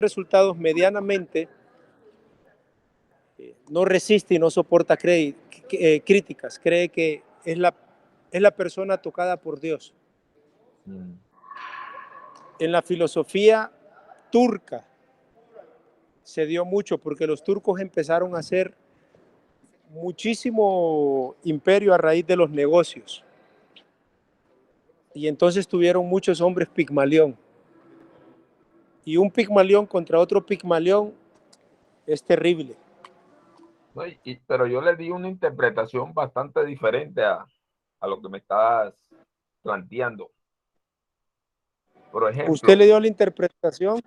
resultados medianamente, no resiste y no soporta críticas, cree que es la persona tocada por Dios. En la filosofía turca se dio mucho porque los turcos empezaron a hacer muchísimo imperio a raíz de los negocios. Y entonces tuvieron muchos hombres Pigmalión. Y un Pigmalión contra otro Pigmalión es terrible. No, pero yo le di una interpretación bastante diferente a lo que me estabas planteando. Por ejemplo, ¿usted le dio la interpretación?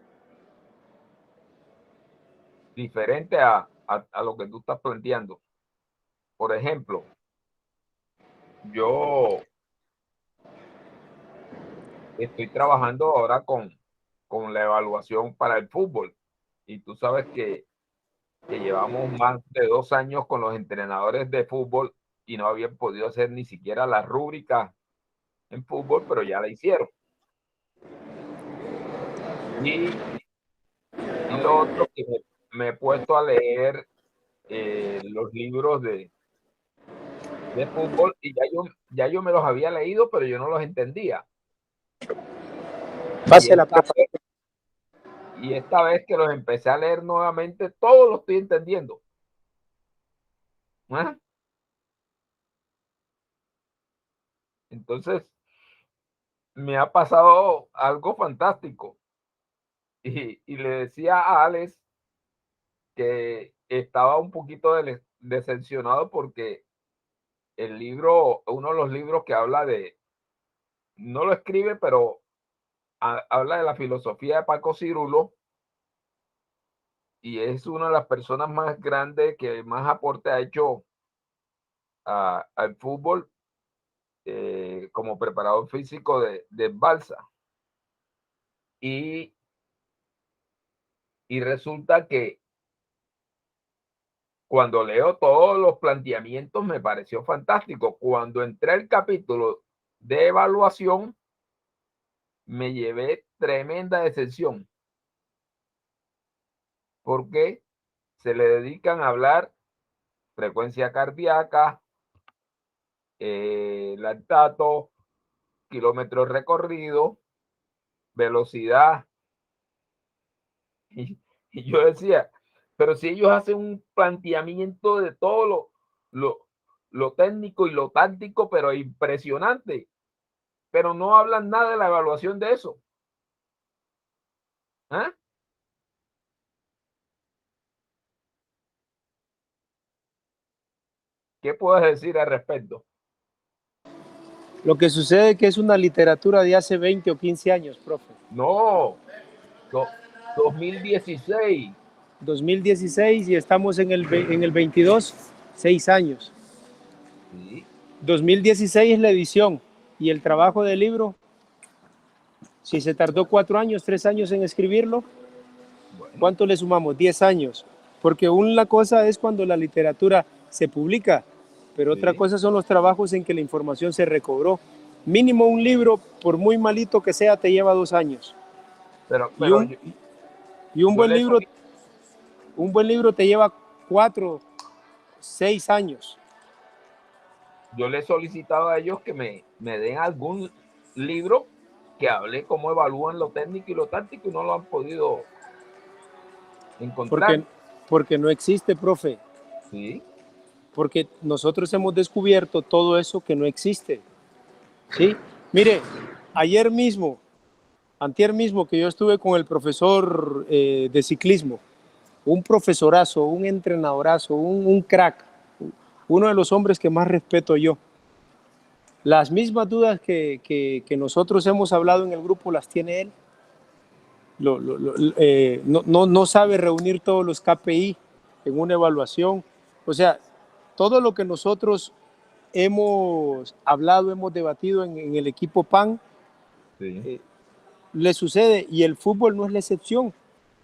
Diferente a lo que tú estás planteando. Por ejemplo, yo estoy trabajando ahora con la evaluación para el fútbol. Y tú sabes que llevamos más de 2 años con los entrenadores de fútbol y no habían podido hacer ni siquiera la rúbrica en fútbol, pero ya la hicieron. Y lo otro que me he puesto a leer los libros de fútbol y ya yo me los había leído, pero yo no los entendía. Y esta vez que los empecé a leer nuevamente, todo lo estoy entendiendo. ¿Ah? Entonces, me ha pasado algo fantástico. Y le decía a Alex que estaba un poquito decepcionado porque el libro, uno de los libros que habla de, no lo escribe, pero habla de la filosofía de Paco Cirulo, y es una de las personas más grandes que más aporte ha hecho al fútbol como preparador físico de Balsa. Y resulta que cuando leo todos los planteamientos me pareció fantástico. Cuando entré al capítulo de evaluación, me llevé tremenda decepción. Porque se le dedican a hablar frecuencia cardíaca, lactato, kilómetros recorridos, velocidad. Y yo decía, pero si ellos hacen un planteamiento de todo lo técnico y lo táctico, pero impresionante, pero no hablan nada de la evaluación de eso. ¿Ah? ¿Qué puedes decir al respecto? Lo que sucede es que es una literatura de hace 20 o 15 años, profe. No, 2016. 2016 y estamos en el 22, 6 años. Sí. 2016 es la edición y el trabajo del libro, si se tardó 4 años, 3 años en escribirlo, bueno, ¿cuánto le sumamos? 10 años. Porque una cosa es cuando la literatura se publica, pero sí, otra cosa son los trabajos en que la información se recobró. Mínimo un libro, por muy malito que sea, te lleva 2 años. Y un buen libro te lleva 4, 6 años. Yo le he solicitado a ellos que me den algún libro que hable cómo evalúan lo técnico y lo táctico y no lo han podido encontrar. Porque no existe, profe. Sí. Porque nosotros hemos descubierto todo eso que no existe. ¿Sí? Mire, antier mismo que yo estuve con el profesor de ciclismo, un profesorazo, un entrenadorazo, un crack, uno de los hombres que más respeto yo. Las mismas dudas que nosotros hemos hablado en el grupo las tiene él. No sabe reunir todos los KPI en una evaluación. O sea, todo lo que nosotros hemos hablado, hemos debatido en el equipo PAN, sí, le sucede, y el fútbol no es la excepción.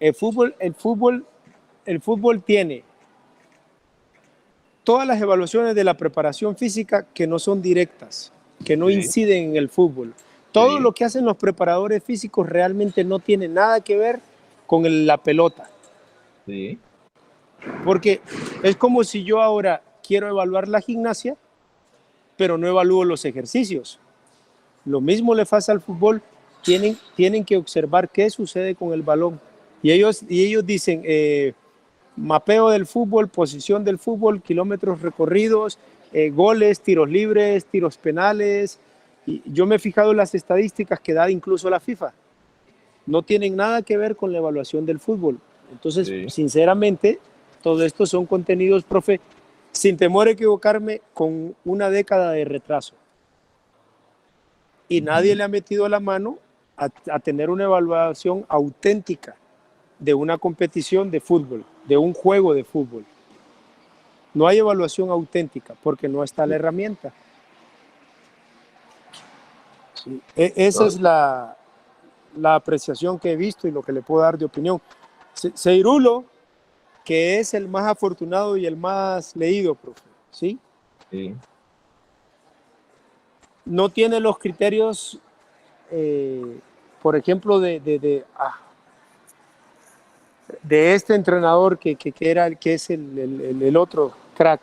El fútbol tiene todas las evaluaciones de la preparación física que no son directas, que no, sí, inciden en el fútbol. Todo, sí, lo que hacen los preparadores físicos realmente no tiene nada que ver la pelota. Sí. Porque es como si yo ahora quiero evaluar la gimnasia, pero no evalúo los ejercicios. Lo mismo le pasa al fútbol, tienen que observar qué sucede con el balón. Y ellos dicen, mapeo del fútbol, posición del fútbol, kilómetros recorridos, goles, tiros libres, tiros penales. Y yo me he fijado en las estadísticas que da incluso la FIFA. No tienen nada que ver con la evaluación del fútbol. Entonces, Sí. sinceramente, todo esto son contenidos, profe, sin temor a equivocarme, con una década de retraso. Y nadie le ha metido la mano a tener una evaluación auténtica de una competición de fútbol, de un juego de fútbol. No hay evaluación auténtica porque no está la herramienta. Sí. Esa es la apreciación que he visto y lo que le puedo dar de opinión. Seirulo, que es el más afortunado y el más leído, profe, ¿sí? Sí. No tiene los criterios, por ejemplo, de este entrenador que es el otro crack.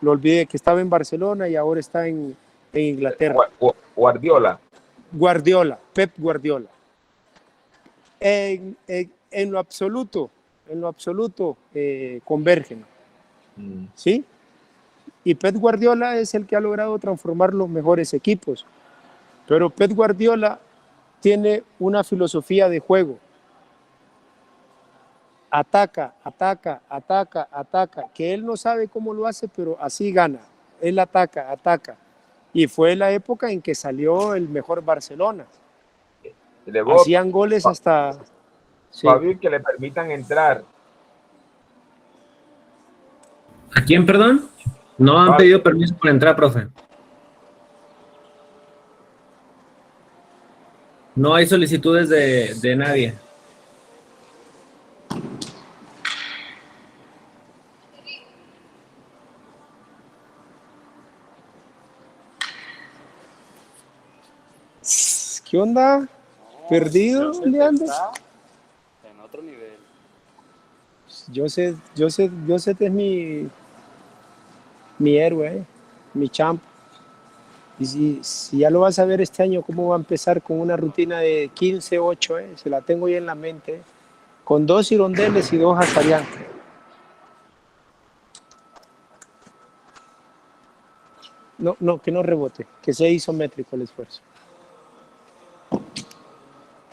Lo olvidé, que estaba en Barcelona y ahora está en Inglaterra. Guardiola. Guardiola, Pep Guardiola. En lo absoluto convergen, ¿sí? Y Pep Guardiola es el que ha logrado transformar los mejores equipos. Pero Pep Guardiola tiene una filosofía de juego. Ataca, ataca, ataca, ataca, que él no sabe cómo lo hace, pero así gana. Él ataca, ataca. Y fue la época en que salió el mejor Barcelona. Hacían goles hasta... Sí. Fabio, que le permitan entrar. ¿A quién, perdón? No han pedido permiso para entrar, profe. No hay solicitudes de nadie. ¿Qué onda? ¿Perdido? ¿Dónde andas? En otro nivel. Joseph es mi héroe, mi champ. Y si ya lo vas a ver este año, cómo va a empezar con una rutina de 15-8, se la tengo ya en la mente, con 2 Irondeles y 2 Azarian. No, que no rebote, que sea isométrico el esfuerzo.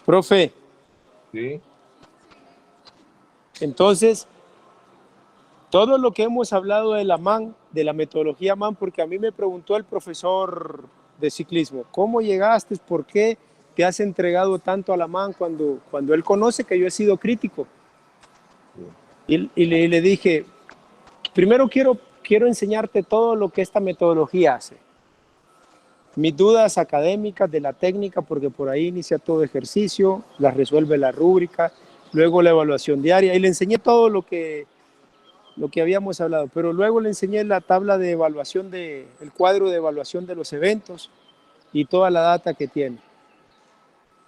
Profe. Sí. Entonces, todo lo que hemos hablado de la MAN, de la metodología MAN, porque a mí me preguntó el profesor de ciclismo, ¿cómo llegaste? ¿Por qué te has entregado tanto a la MAN cuando él conoce que yo he sido crítico? Y le dije, primero quiero enseñarte todo lo que esta metodología hace. Mis dudas académicas de la técnica, porque por ahí inicia todo ejercicio, las resuelve la rúbrica, luego la evaluación diaria, y le enseñé todo lo que habíamos hablado, pero luego le enseñé la tabla de evaluación, el cuadro de evaluación de los eventos y toda la data que tiene.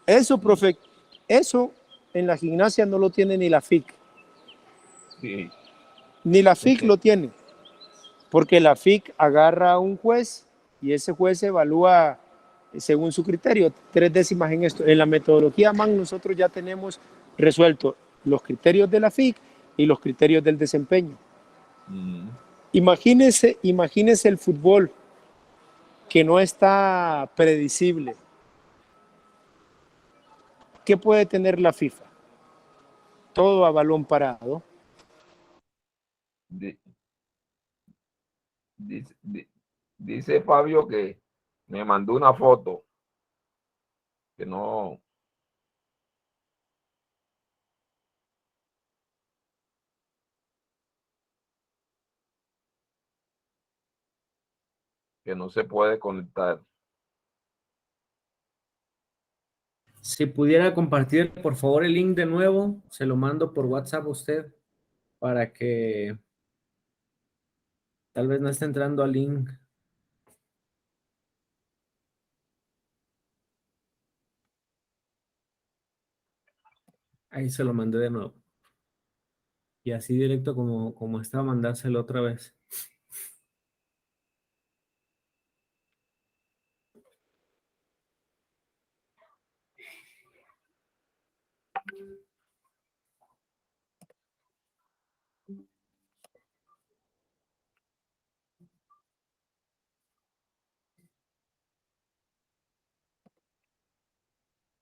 Eso, profe, eso en la gimnasia no lo tiene ni la FIC. Sí. Ni la FIC lo tiene, porque la FIC agarra a un juez y ese juez evalúa según su criterio, 3 décimas en esto. En la metodología MAN nosotros ya tenemos resuelto los criterios de la FIC y los criterios del desempeño. Imagínese el fútbol que no está predecible. ¿Qué puede tener la FIFA? Todo a balón parado. Dice Fabio que me mandó una foto que no. Que no se puede conectar. Si pudiera compartir, por favor, el link de nuevo, se lo mando por WhatsApp a usted para que tal vez no esté entrando al link. Ahí se lo mandé de nuevo. Y así directo como estaba mandárselo otra vez.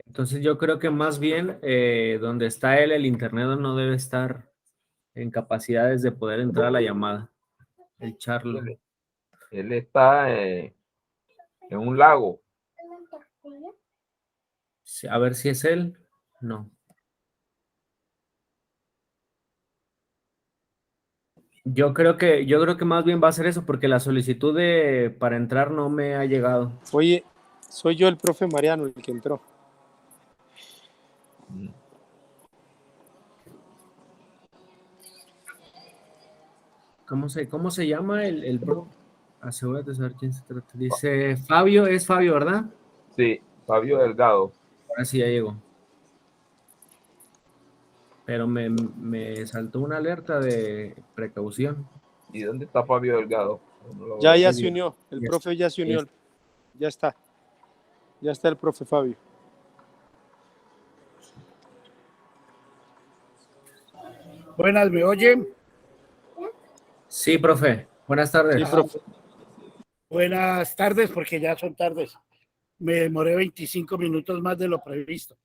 Entonces yo creo que más bien donde está él, el internet no debe estar en capacidades de poder entrar a la llamada. El Charlo. Él está en un lago. Sí, a ver si es él. No. Yo creo que más bien va a ser eso, porque la solicitud para entrar no me ha llegado. Oye, soy yo el profe Mariano el que entró. ¿Cómo se llama el bro? Asegúrate de saber quién se trata. Dice Fabio, es Fabio, ¿verdad? Sí, Fabio Delgado. Ahora sí ya llegó. Pero me saltó una alerta de precaución. ¿Y dónde está Fabio Delgado? No lo Ya, veo. ya Muy se bien. unió, el Ya profe ya se unió, ya está. Ya está el profe Fabio. Buenas, ¿me oyen? Sí, profe. Buenas tardes. Sí, profe. Buenas tardes, porque ya son tardes. Me demoré 25 minutos más de lo previsto.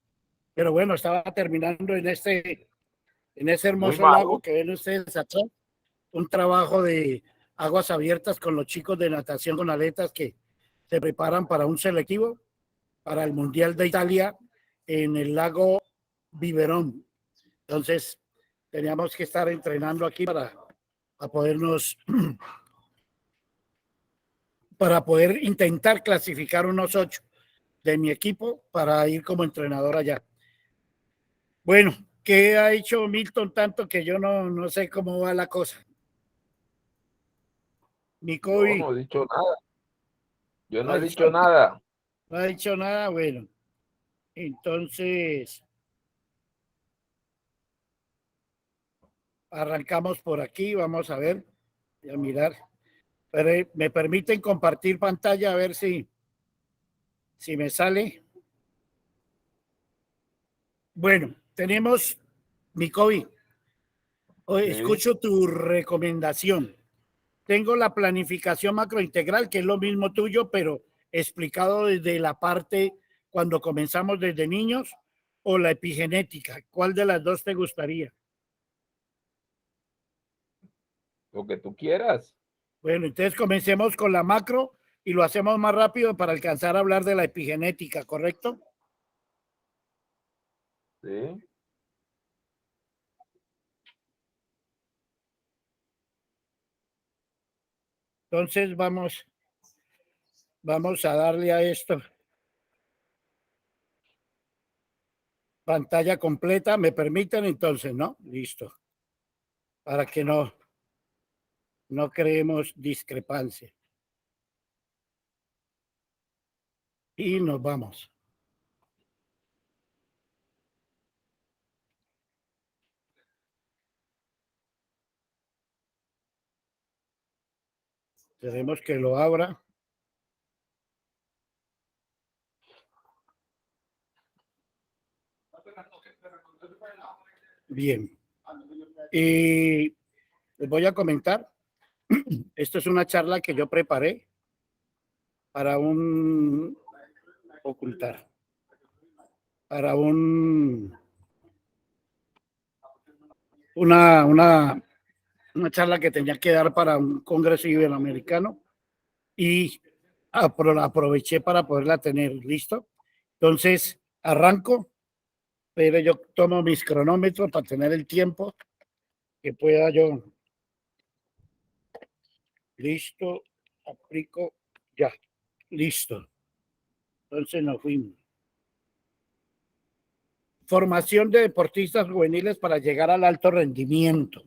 Pero bueno, estaba terminando en ese Muy hermoso lago malo. que ven ustedes acá, un trabajo de aguas abiertas con los chicos de natación con aletas que se preparan para un selectivo para el Mundial de Italia en el lago Biberón. Entonces, teníamos que estar entrenando aquí para podernos para poder intentar clasificar unos 8 de mi equipo para ir como entrenador allá. Bueno, ¿qué ha hecho Milton tanto que yo no sé cómo va la cosa? Mi Yo Kobe no he dicho nada. Yo no no ha he dicho, dicho nada. no ha dicho nada, bueno, entonces arrancamos por aquí, vamos a ver, voy a mirar, pero me permiten compartir pantalla a ver si me sale. Bueno, tenemos mi Kobe. Sí. Escucho tu recomendación. Tengo la planificación macrointegral, que es lo mismo tuyo, pero explicado desde la parte cuando comenzamos desde niños, o la epigenética. ¿Cuál de las dos te gustaría? Lo que tú quieras. Bueno, entonces comencemos con la macro y lo hacemos más rápido para alcanzar a hablar de la epigenética, ¿correcto? Sí. Entonces vamos a darle a esto. Pantalla completa, ¿me permiten entonces? ¿No? Listo. Para que no creemos discrepancia. Y nos vamos. Tenemos que lo abra. Bien. Y les voy a comentar. Esto es una charla que yo preparé para ocultar, para una charla que tenía que dar para un congreso iberoamericano y aproveché para poderla tener listo. Entonces, arranco, pero yo tomo mis cronómetros para tener el tiempo que pueda yo. Listo, aplico, ya, listo. Entonces nos fuimos. Formación de deportistas juveniles para llegar al alto rendimiento.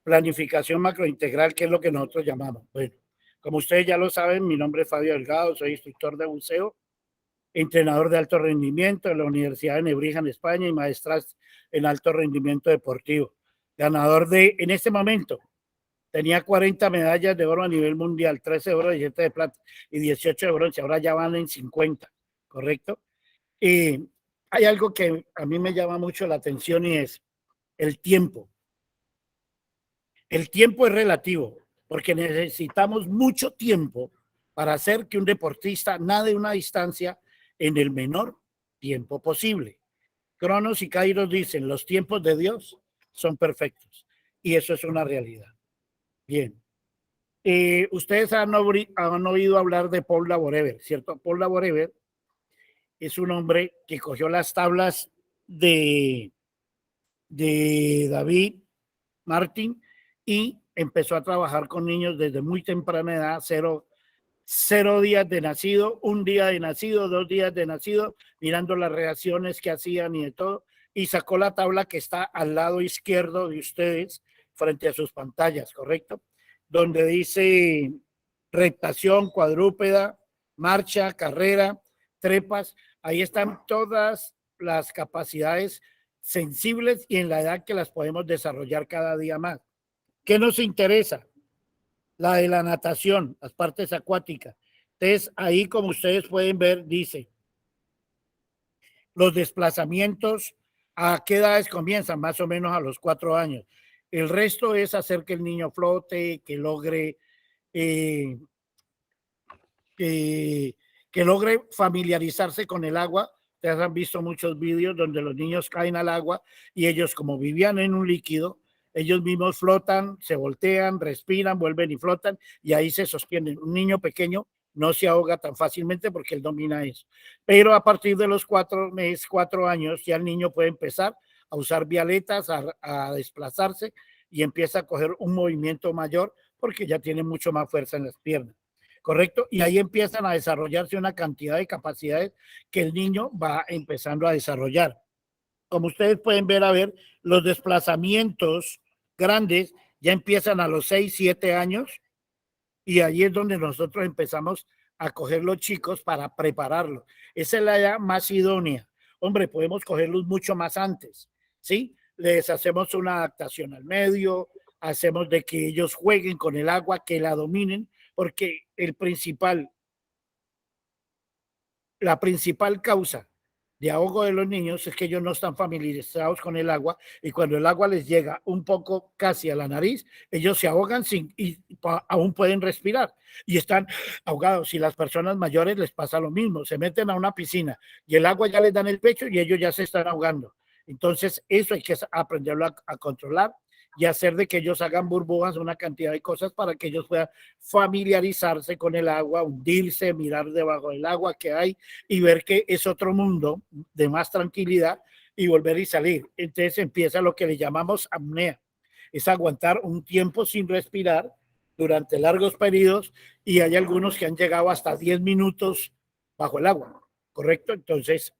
Planificación macrointegral, que es lo que nosotros llamamos. Bueno, como ustedes ya lo saben, mi nombre es Fabio Delgado, soy instructor de buceo entrenador de alto rendimiento de la Universidad de Nebrija en España y maestras en alto rendimiento deportivo. Ganador en este momento, tenía 40 medallas de oro a nivel mundial, 13 de oro, 17 de plata y 18 de bronce. Ahora ya van en 50, ¿correcto? Y hay algo que a mí me llama mucho la atención y es el tiempo. El tiempo es relativo porque necesitamos mucho tiempo para hacer que un deportista nade una distancia en el menor tiempo posible. Cronos y Kairos dicen, los tiempos de Dios son perfectos. Y eso es una realidad. Bien. Ustedes han oído hablar de Paul Laborever, ¿cierto? Paul Laborever es un hombre que cogió las tablas de David Martin y empezó a trabajar con niños desde muy temprana edad, 0 días de nacido, 1 día de nacido, 2 días de nacido, mirando las reacciones que hacían y de todo, y sacó la tabla que está al lado izquierdo de ustedes frente a sus pantallas, ¿correcto? Donde dice reptación, cuadrúpeda, marcha, carrera, trepas. Ahí están todas las capacidades sensibles y en la edad que las podemos desarrollar cada día más. ¿Qué nos interesa? La de la natación, las partes acuáticas. Entonces, ahí como ustedes pueden ver, dice, los desplazamientos, ¿a qué edades comienzan? Más o menos a los 4 años. El resto es hacer que el niño flote, que logre que logre familiarizarse con el agua. Ustedes han visto muchos vídeos donde los niños caen al agua y ellos, como vivían en un líquido, ellos mismos flotan, se voltean, respiran, vuelven y flotan y ahí se sostienen. Un niño pequeño no se ahoga tan fácilmente porque él domina eso. Pero a partir de los 4 años ya el niño puede empezar a usar vialetas, a desplazarse y empieza a coger un movimiento mayor porque ya tiene mucho más fuerza en las piernas. ¿Correcto? Y ahí empiezan a desarrollarse una cantidad de capacidades que el niño va empezando a desarrollar. Como ustedes pueden ver, los desplazamientos grandes ya empiezan a los 6, 7 años y ahí es donde nosotros empezamos a coger los chicos para prepararlos. Esa es la edad más idónea. Hombre, podemos cogerlos mucho más antes, ¿sí? Les hacemos una adaptación al medio, hacemos de que ellos jueguen con el agua, que la dominen, porque la principal causa de ahogo de los niños es que ellos no están familiarizados con el agua y cuando el agua les llega un poco casi a la nariz, ellos se ahogan y aún pueden respirar y están ahogados. Y las personas mayores les pasa lo mismo, se meten a una piscina y el agua ya les da en el pecho y ellos ya se están ahogando. Entonces eso hay que aprenderlo a controlar y hacer de que ellos hagan burbujas, una cantidad de cosas para que ellos puedan familiarizarse con el agua, hundirse, mirar debajo del agua que hay y ver que es otro mundo de más tranquilidad y volver y salir. Entonces empieza lo que le llamamos apnea, es aguantar un tiempo sin respirar durante largos periodos y hay algunos que han llegado hasta 10 minutos bajo el agua, ¿correcto? Entonces,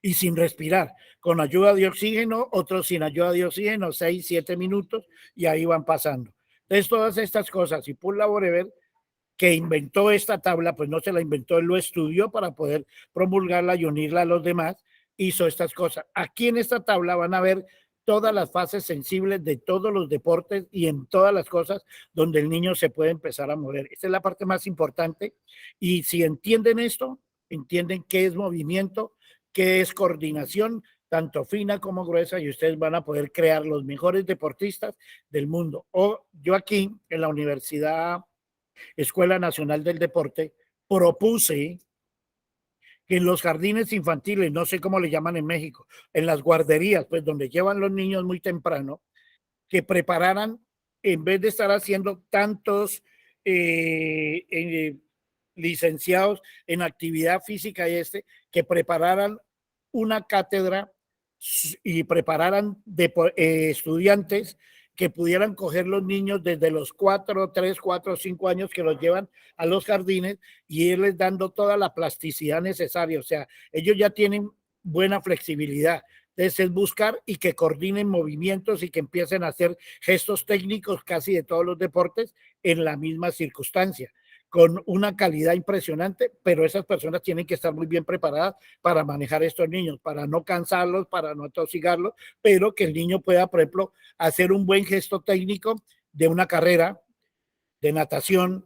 y sin respirar, con ayuda de oxígeno, otros sin ayuda de oxígeno, 6, 7 minutos, y ahí van pasando. Entonces, todas estas cosas, y Paul Laborever, que inventó esta tabla, pues no se la inventó, él lo estudió para poder promulgarla y unirla a los demás, hizo estas cosas. Aquí en esta tabla van a ver todas las fases sensibles de todos los deportes y en todas las cosas donde el niño se puede empezar a mover. Esta es la parte más importante, y si entienden esto, entienden qué es movimiento, que es coordinación, tanto fina como gruesa, y ustedes van a poder crear los mejores deportistas del mundo. O yo aquí en la Universidad Escuela Nacional del Deporte propuse que en los jardines infantiles, no sé cómo le llaman en México, en las guarderías, pues donde llevan los niños muy temprano, que prepararan, en vez de estar haciendo tantos licenciados en actividad física que prepararan una cátedra y prepararan estudiantes que pudieran coger los niños desde los 3, 4, 5 años que los llevan a los jardines y irles dando toda la plasticidad necesaria. O sea, ellos ya tienen buena flexibilidad. Entonces es buscar y que coordinen movimientos y que empiecen a hacer gestos técnicos casi de todos los deportes en la misma circunstancia. con una calidad impresionante, pero esas personas tienen que estar muy bien preparadas para manejar estos niños, para no cansarlos, para no atosigarlos, pero que el niño pueda, por ejemplo, hacer un buen gesto técnico de una carrera de natación.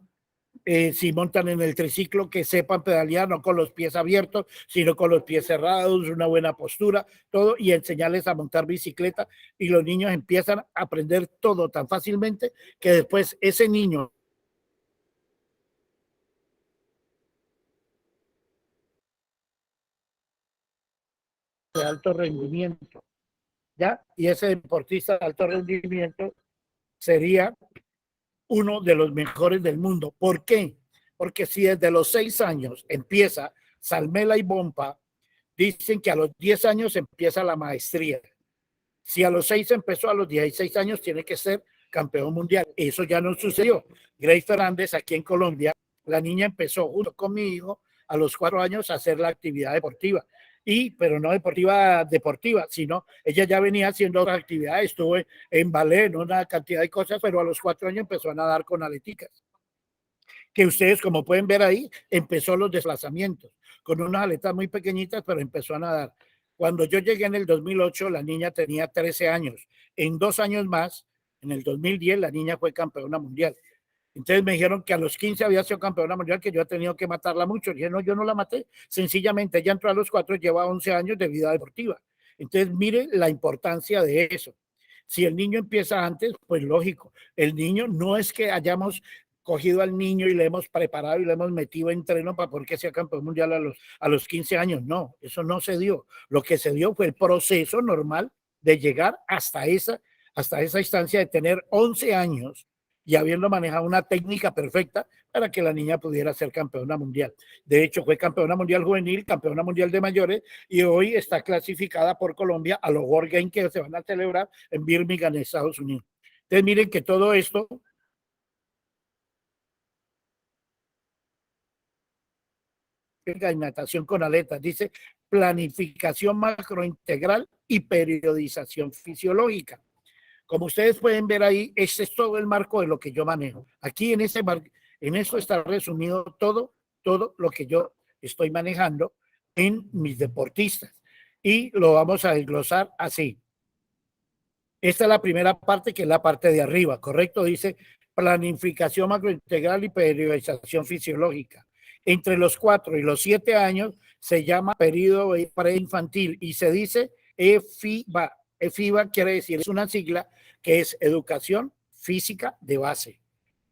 Si montan en el triciclo, que sepan pedalear no con los pies abiertos, sino con los pies cerrados, una buena postura, todo, y enseñarles a montar bicicleta, y los niños empiezan a aprender todo tan fácilmente que después ese niño de alto rendimiento, ¿ya? Y ese deportista de alto rendimiento sería uno de los mejores del mundo. ¿Por qué? Porque si desde los 6 años empieza Salmela y Bompa, dicen que a los 10 años empieza la maestría. Si a los 6 empezó, a los 16 años tiene que ser campeón mundial. Eso ya no sucedió. Grace Fernández, aquí en Colombia, la niña empezó junto con mi hijo a los 4 años a hacer la actividad deportiva. Pero no deportiva, sino ella ya venía haciendo otras actividades, estuvo en ballet, ¿no? Una cantidad de cosas, pero a los 4 años empezó a nadar con aleticas. Que ustedes, como pueden ver ahí, empezó los desplazamientos, con unas aletas muy pequeñitas, pero empezó a nadar. Cuando yo llegué en el 2008, la niña tenía 13 años. En 2 años más, en el 2010, la niña fue campeona mundial. Entonces me dijeron que a los 15 había sido campeona mundial, que yo he tenido que matarla mucho. Y dije, no, yo no la maté. Sencillamente, ella entró a los 4, lleva 11 años de vida deportiva. Entonces, mire la importancia de eso. Si el niño empieza antes, pues lógico. El niño no es que hayamos cogido al niño y le hemos preparado y le hemos metido en entreno para poder que sea campeón mundial a los 15 años. No, eso no se dio. Lo que se dio fue el proceso normal de llegar hasta esa instancia de tener 11 años y habiendo manejado una técnica perfecta para que la niña pudiera ser campeona mundial. De hecho, fue campeona mundial juvenil, campeona mundial de mayores, y hoy está clasificada por Colombia a los World Games que se van a celebrar en Birmingham, Estados Unidos. Entonces, miren que todo esto en natación con aletas, dice planificación macrointegral y periodización fisiológica. Como ustedes pueden ver ahí, este es todo el marco de lo que yo manejo. Aquí en esto está resumido todo lo que yo estoy manejando en mis deportistas. Y lo vamos a desglosar así. Esta es la primera parte, que es la parte de arriba, ¿correcto? Dice planificación macrointegral y periodización fisiológica. Entre los 4 y los 7 años se llama periodo preinfantil y se dice EFIBA. EFIBA quiere decir, es una sigla que es educación física de base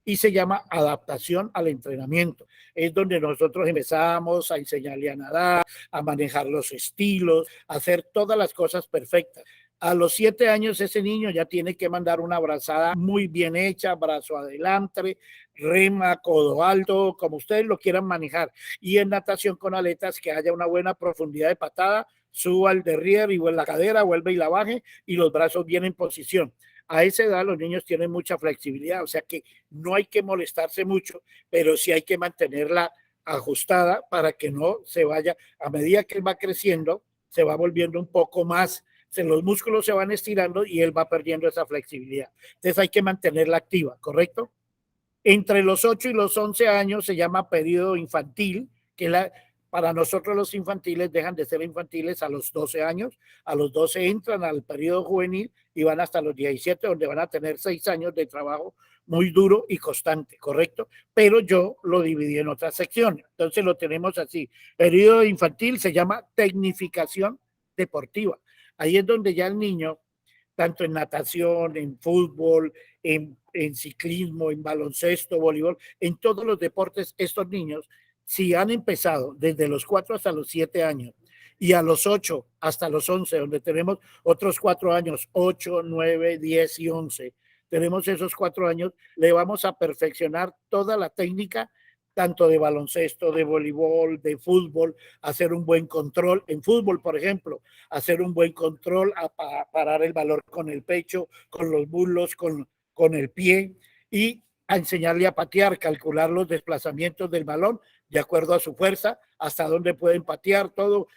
y se llama adaptación al entrenamiento. Es donde nosotros empezamos a enseñarle a nadar, a manejar los estilos, a hacer todas las cosas perfectas. A los 7 años ese niño ya tiene que mandar una brazada muy bien hecha, brazo adelante, rema, codo alto, como ustedes lo quieran manejar. Y en natación con aletas, que haya una buena profundidad de patada, suba el derrière y la cadera, vuelve y la baje y los brazos bien en posición. A esa edad los niños tienen mucha flexibilidad, o sea que no hay que molestarse mucho, pero sí hay que mantenerla ajustada para que no se vaya, a medida que él va creciendo, se va volviendo un poco más, los músculos se van estirando y él va perdiendo esa flexibilidad. Entonces hay que mantenerla activa, ¿correcto? Entre los 8 y los 11 años se llama periodo infantil, que para nosotros los infantiles dejan de ser infantiles a los 12 años, a los 12 entran al periodo juvenil y van hasta los 17, donde van a tener 6 años de trabajo muy duro y constante, ¿correcto? Pero yo lo dividí en otras secciones, entonces lo tenemos así. Periodo infantil se llama tecnificación deportiva. Ahí es donde ya el niño, tanto en natación, en fútbol, en ciclismo, en baloncesto, voleibol, en todos los deportes, estos niños, si han empezado desde los 4 hasta los 7 años y a los 8 hasta los 11, donde tenemos otros 4 años, 8, 9, 10 y 11, tenemos esos 4 años, le vamos a perfeccionar toda la técnica, tanto de baloncesto, de voleibol, de fútbol, hacer un buen control. En fútbol, por ejemplo, hacer un buen control, a parar el balón con el pecho, con los muslos, con el pie, y a enseñarle a patear, calcular los desplazamientos del balón de acuerdo a su fuerza, hasta dónde pueden patear, todo,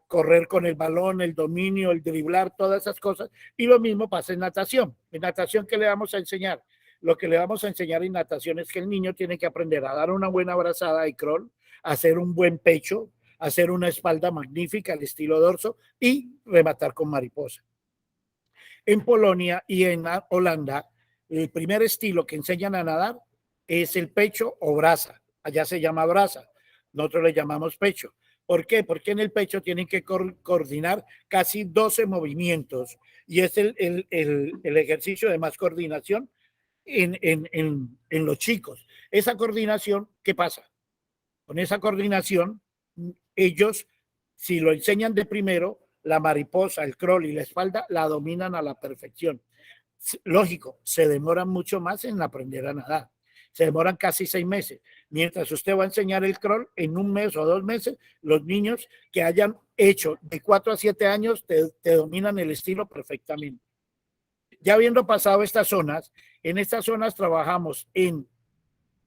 correr con el balón, el dominio, el driblar, todas esas cosas. Y lo mismo pasa en natación. En natación, ¿qué le vamos a enseñar? lo que le vamos a enseñar en natación es que el niño tiene que aprender a dar una buena brazada de crawl, a hacer un buen pecho, a hacer una espalda magnífica al estilo dorso y rematar con mariposa. En Polonia y en Holanda, el primer estilo que enseñan a nadar es el pecho o braza. Allá se llama braza, nosotros le llamamos pecho. ¿Por qué? Porque en el pecho tienen que coordinar casi 12 movimientos y es el ejercicio de más coordinación en los chicos. Esa coordinación, ¿qué pasa? Con esa coordinación, ellos, si lo enseñan de primero, la mariposa, el crawl y la espalda la dominan a la perfección. Lógico, se demoran mucho más en aprender a nadar. Se demoran casi 6 meses. Mientras usted va a enseñar el crawl, en 1 mes o 2 meses, los niños que hayan hecho de 4 a 7 años te dominan el estilo perfectamente. Ya habiendo pasado estas zonas, en estas zonas trabajamos en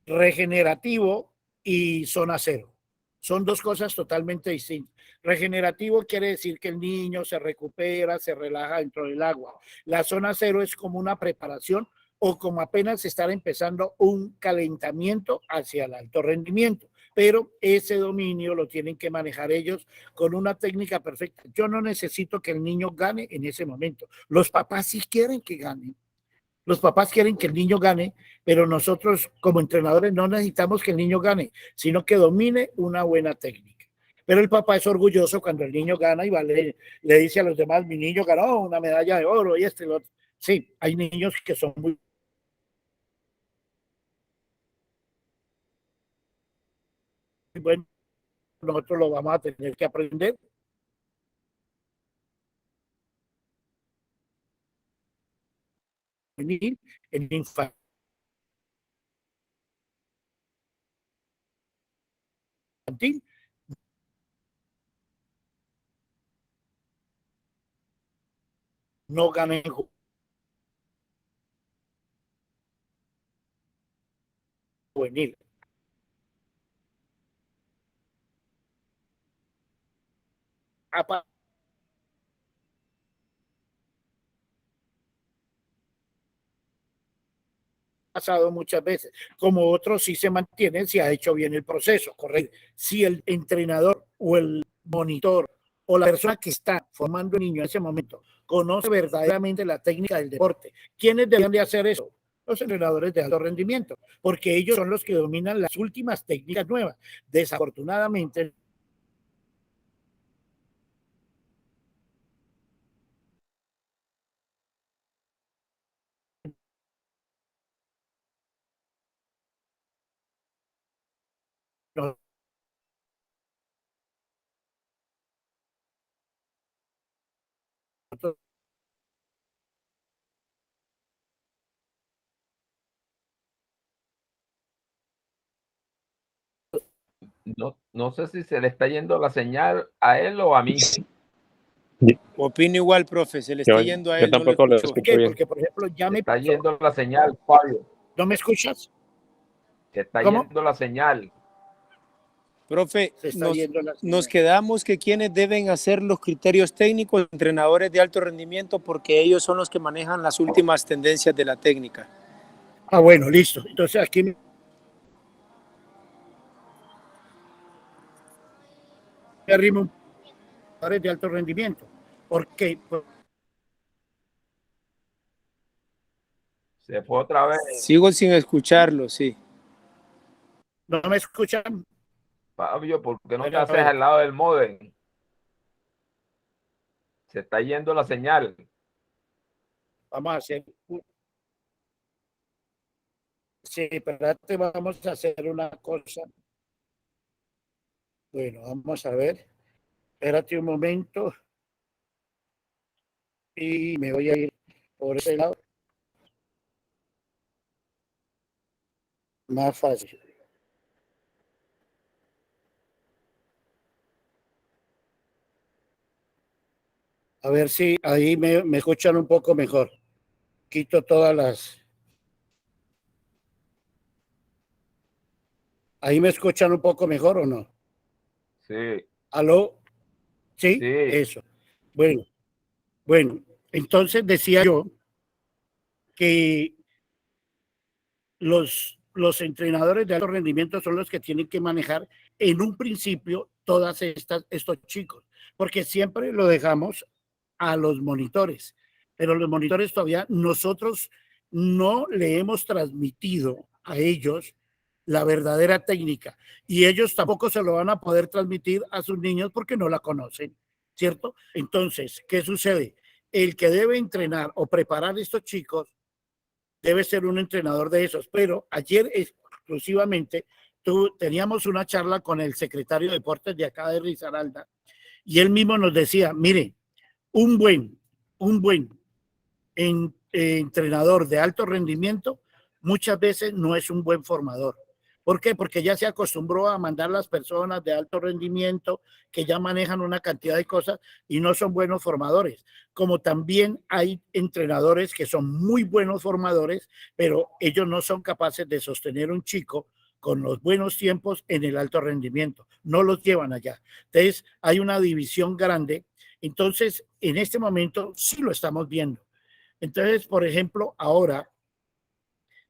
regenerativo y zona cero. Son 2 cosas totalmente distintas. Regenerativo quiere decir que el niño se recupera, se relaja dentro del agua. La zona cero es como una preparación o como apenas estar empezando un calentamiento hacia el alto rendimiento. Pero ese dominio lo tienen que manejar ellos con una técnica perfecta. Yo no necesito que el niño gane en ese momento. Los papás sí quieren que gane. Los papás quieren que el niño gane, pero nosotros como entrenadores no necesitamos que el niño gane, sino que domine una buena técnica. Pero el papá es orgulloso cuando el niño gana y le dice a los demás, mi niño ganó una medalla de oro y este y lo otro. Sí, hay niños que son muy buenos, nosotros lo vamos a tener que aprender. En infantil no ganen juvenil. Ha pasado muchas veces, como otros sí se mantienen, si ha hecho bien el proceso, correcto. Si el entrenador o el monitor o la persona que está formando un niño en ese momento conoce verdaderamente la técnica del deporte, ¿quiénes deben de hacer eso? Los entrenadores de alto rendimiento, porque ellos son los que dominan las últimas técnicas nuevas. Desafortunadamente, no, No sé si se le está yendo la señal a él o a mí. Opino igual, profe, se le está yendo a él. Yo tampoco lo escucho bien. porque, por ejemplo, ya me está pasó. yendo la señal, Fabio. ¿No me escuchas? Se está ¿Cómo? yendo la señal. Profe, Se está yendo la señal. nos quedamos que quienes deben hacer los criterios técnicos, entrenadores de alto rendimiento, porque ellos son los que manejan las últimas tendencias de la técnica. Ah, bueno, listo. Entonces aquí me arrimo un de alto rendimiento. Porque Se fue otra vez. Sigo sin escucharlo, sí. no me escuchan. Fabio, ¿por qué no te Bueno, a haces ver. al lado del módem? Se está yendo la señal. Vamos a hacer. Sí, espérate, vamos a hacer una cosa. Bueno, vamos a ver. Espérate un momento. Y me voy a ir por ese lado. Más fácil. A ver si ahí me escuchan un poco mejor. Quito todas las. ¿Ahí me escuchan un poco mejor o no? Sí. ¿Aló? ¿Sí? Sí. Eso. Bueno, entonces decía yo que los entrenadores de alto rendimiento son los que tienen que manejar en un principio estos chicos, porque siempre lo dejamos a los monitores, pero los monitores todavía nosotros no le hemos transmitido a ellos la verdadera técnica y ellos tampoco se lo van a poder transmitir a sus niños porque no la conocen, ¿cierto? Entonces, ¿qué sucede? El que debe entrenar o preparar a estos chicos debe ser un entrenador de esos, pero ayer exclusivamente teníamos una charla con el secretario de deportes de acá de Risaralda y él mismo nos decía, mire, un buen entrenador de alto rendimiento muchas veces no es un buen formador. ¿Por qué? Porque ya se acostumbró a mandar las personas de alto rendimiento que ya manejan una cantidad de cosas y no son buenos formadores. Como también hay entrenadores que son muy buenos formadores, pero ellos no son capaces de sostener un chico con los buenos tiempos en el alto rendimiento. No los llevan allá. Entonces, hay una división grande. Entonces, en este momento sí lo estamos viendo. Entonces, por ejemplo, ahora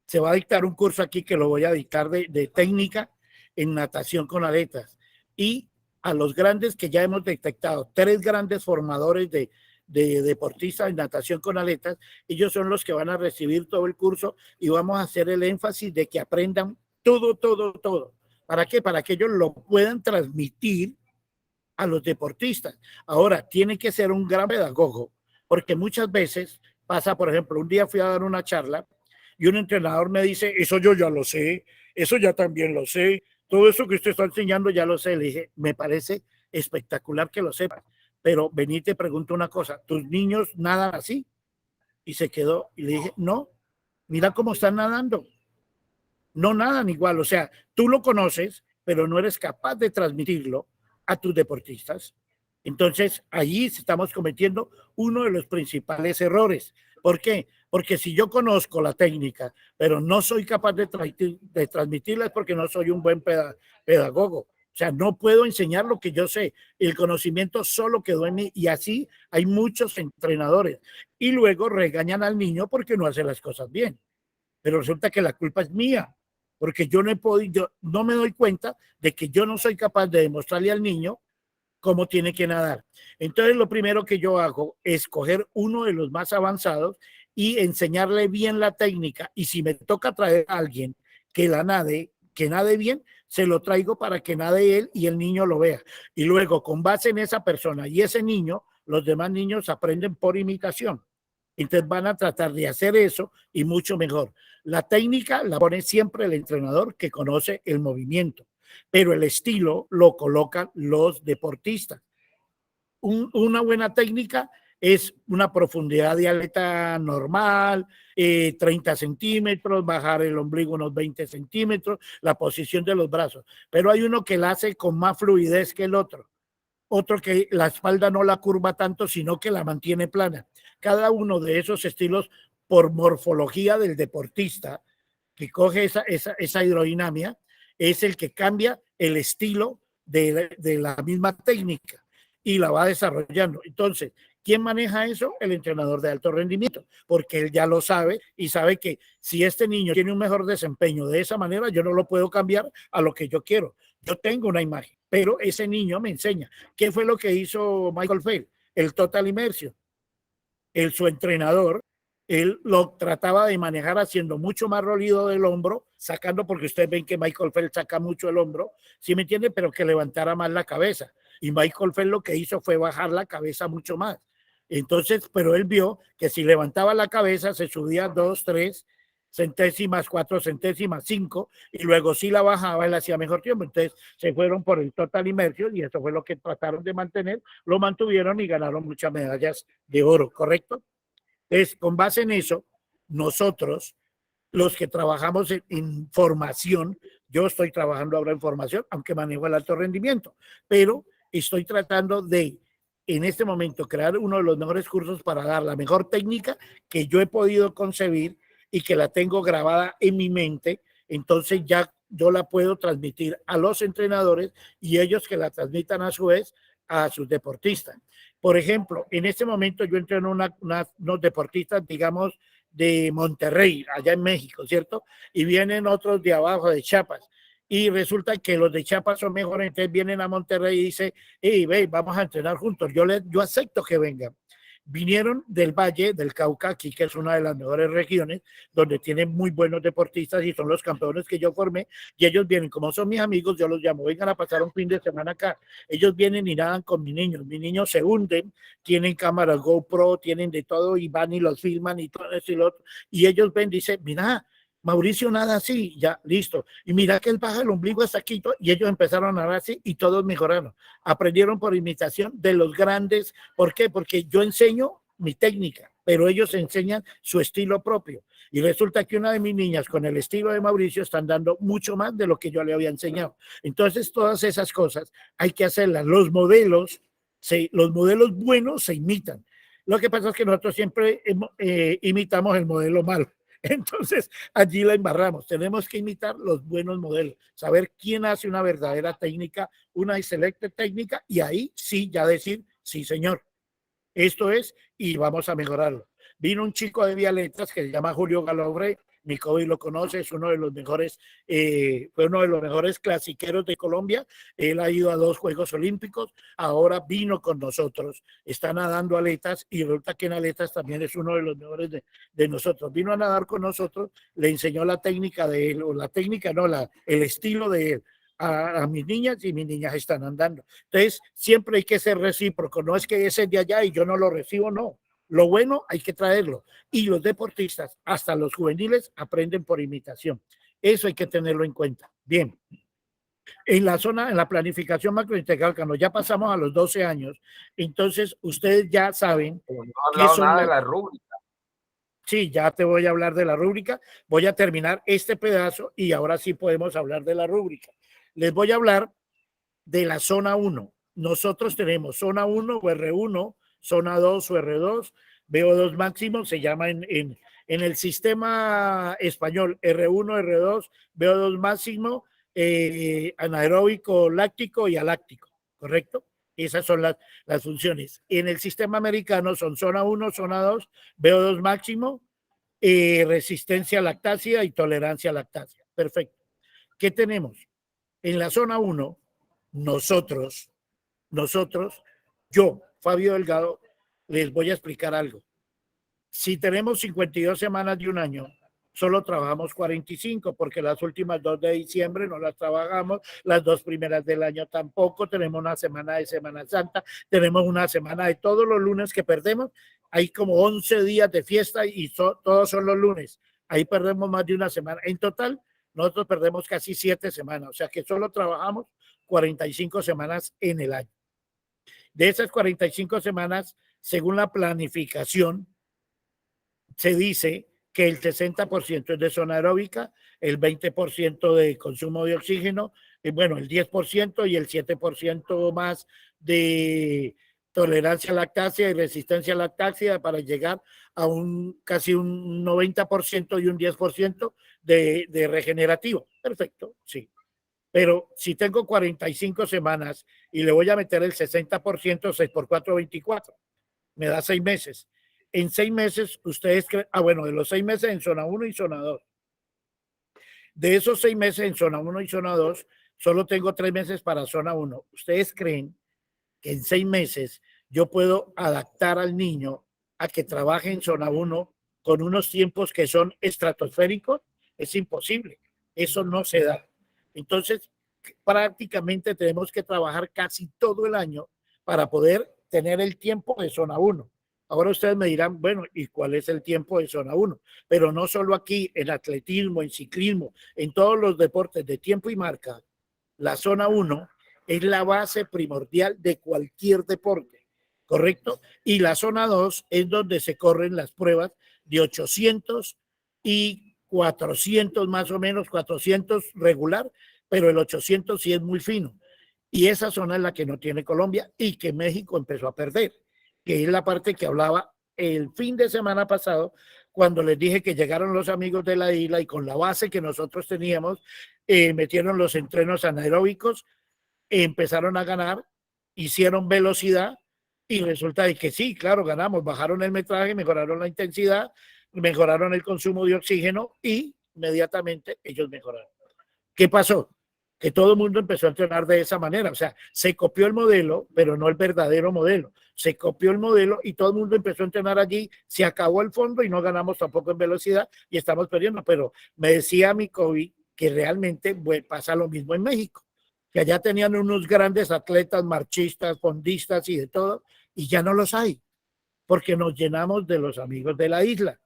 se va a dictar un curso aquí que lo voy a dictar de técnica en natación con aletas. Y a los grandes que ya hemos detectado, 3 grandes formadores de deportistas en natación con aletas, ellos son los que van a recibir todo el curso y vamos a hacer el énfasis de que aprendan todo. ¿Para qué? Para que ellos lo puedan transmitir a los deportistas. Ahora, tiene que ser un gran pedagogo, porque muchas veces pasa, por ejemplo, un día fui a dar una charla y un entrenador me dice, eso yo ya lo sé, eso ya también lo sé, todo eso que usted está enseñando ya lo sé. Le dije, me parece espectacular que lo sepas, pero vení y te pregunto una cosa, ¿tus niños nadan así? Y se quedó y le dije, no, mira cómo están nadando, no nadan igual, o sea, tú lo conoces, pero no eres capaz de transmitirlo a tus deportistas. Entonces, allí estamos cometiendo uno de los principales errores. ¿Por qué? Porque si yo conozco la técnica, pero no soy capaz de transmitirla, es porque no soy un buen pedagogo. O sea, no puedo enseñar lo que yo sé. El conocimiento solo quedó en mí y así hay muchos entrenadores. Y luego regañan al niño porque no hace las cosas bien. Pero resulta que la culpa es mía, porque yo no he podido, no me doy cuenta de que yo no soy capaz de demostrarle al niño cómo tiene que nadar. Entonces, lo primero que yo hago es coger uno de los más avanzados y enseñarle bien la técnica. Y si me toca traer a alguien que nade bien, se lo traigo para que nade él y el niño lo vea. Y luego, con base en esa persona y ese niño, los demás niños aprenden por imitación. Entonces van a tratar de hacer eso y mucho mejor. La técnica la pone siempre el entrenador que conoce el movimiento, pero el estilo lo colocan los deportistas. Una buena técnica es una profundidad de aleta normal, 30 centímetros, bajar el ombligo unos 20 centímetros, la posición de los brazos. Pero hay uno que la hace con más fluidez que el otro. Otro que la espalda no la curva tanto, sino que la mantiene plana. Cada uno de esos estilos, por morfología del deportista, que coge esa hidrodinamia, es el que cambia el estilo de la misma técnica y la va desarrollando. Entonces, ¿quién maneja eso? El entrenador de alto rendimiento, porque él ya lo sabe y sabe que si este niño tiene un mejor desempeño de esa manera, yo no lo puedo cambiar a lo que yo quiero. Yo tengo una imagen, pero ese niño me enseña. ¿Qué fue lo que hizo Michael Phelps? El Total Immersion. Su entrenador, él lo trataba de manejar haciendo mucho más rolido del hombro, sacando, porque ustedes ven que Michael Phelps saca mucho el hombro, ¿sí me entiende? Pero que levantara más la cabeza. Y Michael Phelps lo que hizo fue bajar la cabeza mucho más. Entonces, pero él vio que si levantaba la cabeza se subía 2, 3 centésimas, 4 centésimas, 5, y luego si la bajaba él hacía mejor tiempo. Entonces se fueron por el Total Immersion y eso fue lo que trataron de mantener, lo mantuvieron y ganaron muchas medallas de oro, ¿correcto? Entonces, con base en eso, nosotros, los que trabajamos en formación, yo estoy trabajando ahora en formación, aunque manejo el alto rendimiento, pero estoy tratando de, en este momento, crear uno de los mejores cursos para dar la mejor técnica que yo he podido concebir y que la tengo grabada en mi mente. Entonces ya yo la puedo transmitir a los entrenadores y ellos que la transmitan a su vez a sus deportistas. Por ejemplo, en este momento yo entreno unos deportistas, digamos, de Monterrey, allá en México, ¿cierto? Y vienen otros de abajo, de Chiapas. Y resulta que los de Chiapas son mejores, entonces vienen a Monterrey y dicen, hey, ve, vamos a entrenar juntos, yo acepto que vengan. Vinieron del Valle del Cauca, aquí que es una de las mejores regiones, donde tienen muy buenos deportistas y son los campeones que yo formé, y ellos vienen, como son mis amigos, yo los llamo, vengan a pasar un fin de semana acá. Ellos vienen y nadan con mis niños se hunden, tienen cámaras GoPro, tienen de todo y van y los filman y todo eso y lo otro, y ellos ven, dicen, mira, Mauricio nada así, ya, listo. Y mira que él baja el ombligo hasta aquí, y ellos empezaron a nadar así y todos mejoraron. Aprendieron por imitación de los grandes. ¿Por qué? Porque yo enseño mi técnica, pero ellos enseñan su estilo propio. Y resulta que una de mis niñas con el estilo de Mauricio están dando mucho más de lo que yo le había enseñado. Entonces, todas esas cosas hay que hacerlas. Los modelos buenos se imitan. Lo que pasa es que nosotros siempre imitamos el modelo malo. Entonces, allí la embarramos. Tenemos que imitar los buenos modelos, saber quién hace una verdadera técnica, una excelente técnica, y ahí sí ya decir, sí, señor, esto es, y vamos a mejorarlo. Vino un chico de Vialetas que se llama Julio Galobre, mi COVID lo conoce, es uno de los mejores, fue uno de los mejores clasiqueros de Colombia. Él ha ido a 2 Juegos Olímpicos, ahora vino con nosotros, está nadando aletas y resulta que en aletas también es uno de los mejores de nosotros. Vino a nadar con nosotros, le enseñó la técnica de él, o la técnica, no, el estilo de él. A mis niñas y mis niñas están andando. Entonces, siempre hay que ser recíproco, no es que ese es de allá y yo no lo recibo, no. Lo bueno hay que traerlo. Y los deportistas, hasta los juveniles, aprenden por imitación. Eso hay que tenerlo en cuenta. Bien. En la planificación macrointegral, cuando ya pasamos a los 12 años, entonces ustedes ya saben. No he hablado nada de la rúbrica. Sí, ya te voy a hablar de la rúbrica. Voy a terminar este pedazo y ahora sí podemos hablar de la rúbrica. Les voy a hablar de la zona 1. Nosotros tenemos zona 1 o R1, zona 2 o R2, VO2 máximo, se llama en el sistema español R1, R2, VO2 máximo, anaeróbico, láctico y aláctico, ¿correcto? Esas son las funciones. En el sistema americano son zona 1, zona 2, VO2 máximo, resistencia a lactasia y tolerancia a lactasia. Perfecto. ¿Qué tenemos? En la zona 1, nosotros, yo, Fabio Delgado, les voy a explicar algo. Si tenemos 52 semanas de un año, solo trabajamos 45, porque las últimas 2 de diciembre no las trabajamos, las 2 primeras del año tampoco, tenemos una semana de Semana Santa, tenemos una semana de todos los lunes que perdemos, hay como 11 días de fiesta y todos son los lunes, ahí perdemos más de una semana. En total, nosotros perdemos casi 7 semanas, o sea que solo trabajamos 45 semanas en el año. De esas 45 semanas, según la planificación, se dice que el 60% es de zona aeróbica, el 20% de consumo de oxígeno, bueno, el 10% y el 7% más de tolerancia a lactasia y resistencia a lactasia para llegar a casi un 90% y un 10% de regenerativo. Perfecto, sí. Pero si tengo 45 semanas y le voy a meter el 60%, 6 por 4, 24, me da 6 meses. En 6 meses, ustedes creen, bueno, de los 6 meses en zona 1 y zona 2. De esos 6 meses en zona 1 y zona 2, solo tengo 3 meses para zona 1. ¿Ustedes creen que en 6 meses yo puedo adaptar al niño a que trabaje en zona 1 con unos tiempos que son estratosféricos? Es imposible. Eso no se da. Entonces, prácticamente tenemos que trabajar casi todo el año para poder tener el tiempo de zona 1. Ahora ustedes me dirán, bueno, ¿y cuál es el tiempo de zona 1? Pero no solo aquí, en atletismo, en ciclismo, en todos los deportes de tiempo y marca, la zona 1 es la base primordial de cualquier deporte, ¿correcto? Y la zona 2 es donde se corren las pruebas de 800 y 400 más o menos, 400 regular, pero el 800 sí es muy fino. Y esa zona es la que no tiene Colombia y que México empezó a perder, que es la parte que hablaba el fin de semana pasado, cuando les dije que llegaron los amigos de la isla y con la base que nosotros teníamos, metieron los entrenos anaeróbicos, empezaron a ganar, hicieron velocidad y resulta de que sí, claro, ganamos, bajaron el metraje, mejoraron la intensidad, mejoraron el consumo de oxígeno y inmediatamente ellos mejoraron. ¿Qué pasó? Que todo el mundo empezó a entrenar de esa manera. O sea, se copió el modelo, pero no el verdadero modelo. Se copió el modelo y todo el mundo empezó a entrenar allí. Se acabó el fondo y no ganamos tampoco en velocidad y estamos perdiendo. Pero me decía mi COVID que realmente pasa lo mismo en México, que allá tenían unos grandes atletas, marchistas, fondistas y de todo, y ya no los hay, porque nos llenamos de los amigos de la isla.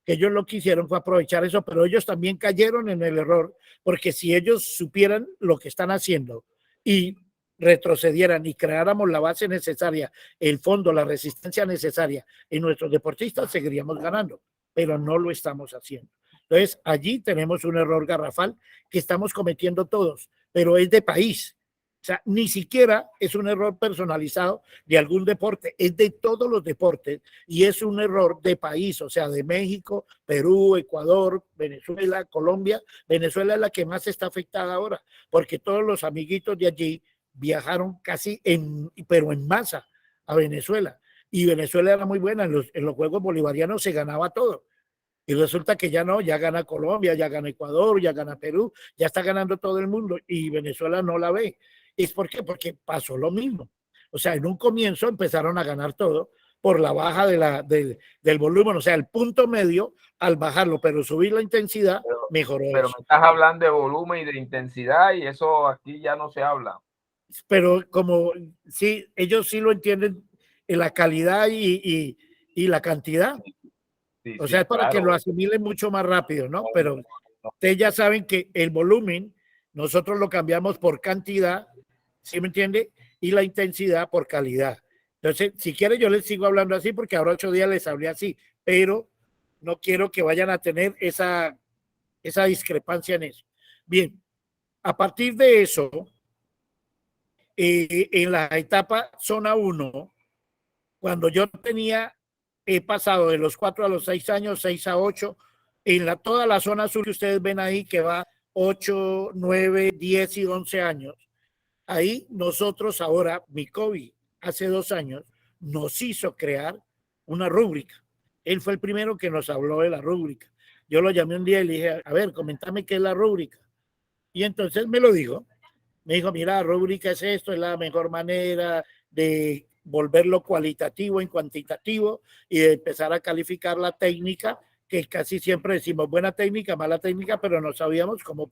Ellos lo que hicieron fue aprovechar eso, pero ellos también cayeron en el error, porque si ellos supieran lo que están haciendo y retrocedieran y creáramos la base necesaria, el fondo, la resistencia necesaria en nuestros deportistas, seguiríamos ganando, pero no lo estamos haciendo. Entonces, allí tenemos un error garrafal que estamos cometiendo todos, pero es de país. O sea, ni siquiera es un error personalizado de algún deporte, es de todos los deportes y es un error de país, o sea, de México, Perú, Ecuador, Venezuela, Colombia. Venezuela es la que más está afectada ahora, porque todos los amiguitos de allí viajaron pero en masa a Venezuela. Y Venezuela era muy buena, en los Juegos Bolivarianos se ganaba todo. Y resulta que ya no, ya gana Colombia, ya gana Ecuador, ya gana Perú, ya está ganando todo el mundo y Venezuela no la ve. ¿Es por qué? Porque pasó lo mismo. O sea, en un comienzo empezaron a ganar todo por la baja del volumen, o sea, el punto medio al bajarlo, pero subir la intensidad mejoró Pero eso. me estás hablando de volumen y de intensidad y eso aquí ya no se habla. Pero como sí, ellos sí lo entienden en la calidad y la cantidad. Sí, O sí, sea, es para que claro. lo asimilen mucho más rápido, ¿no? Pero ustedes ya saben que el volumen nosotros lo cambiamos por cantidad, ¿sí me entiende? Y la intensidad por calidad. Entonces, si quiere yo les sigo hablando así porque ahora 8 días les hablé así, pero no quiero que vayan a tener esa discrepancia en eso. Bien, a partir de eso, en la etapa zona 1, cuando yo he pasado de los 4 a los 6 años, 6 a 8, toda la zona sur que ustedes ven ahí que va 8, 9, 10 y 11 años, ahí nosotros ahora, mi COVID, hace 2 años, nos hizo crear una rúbrica. Él fue el primero que nos habló de la rúbrica. Yo lo llamé un día y le dije, a ver, coméntame qué es la rúbrica. Y entonces me lo dijo. Me dijo, mira, la rúbrica es esto, es la mejor manera de volverlo cualitativo en cuantitativo y de empezar a calificar la técnica, que casi siempre decimos buena técnica, mala técnica, pero no sabíamos cómo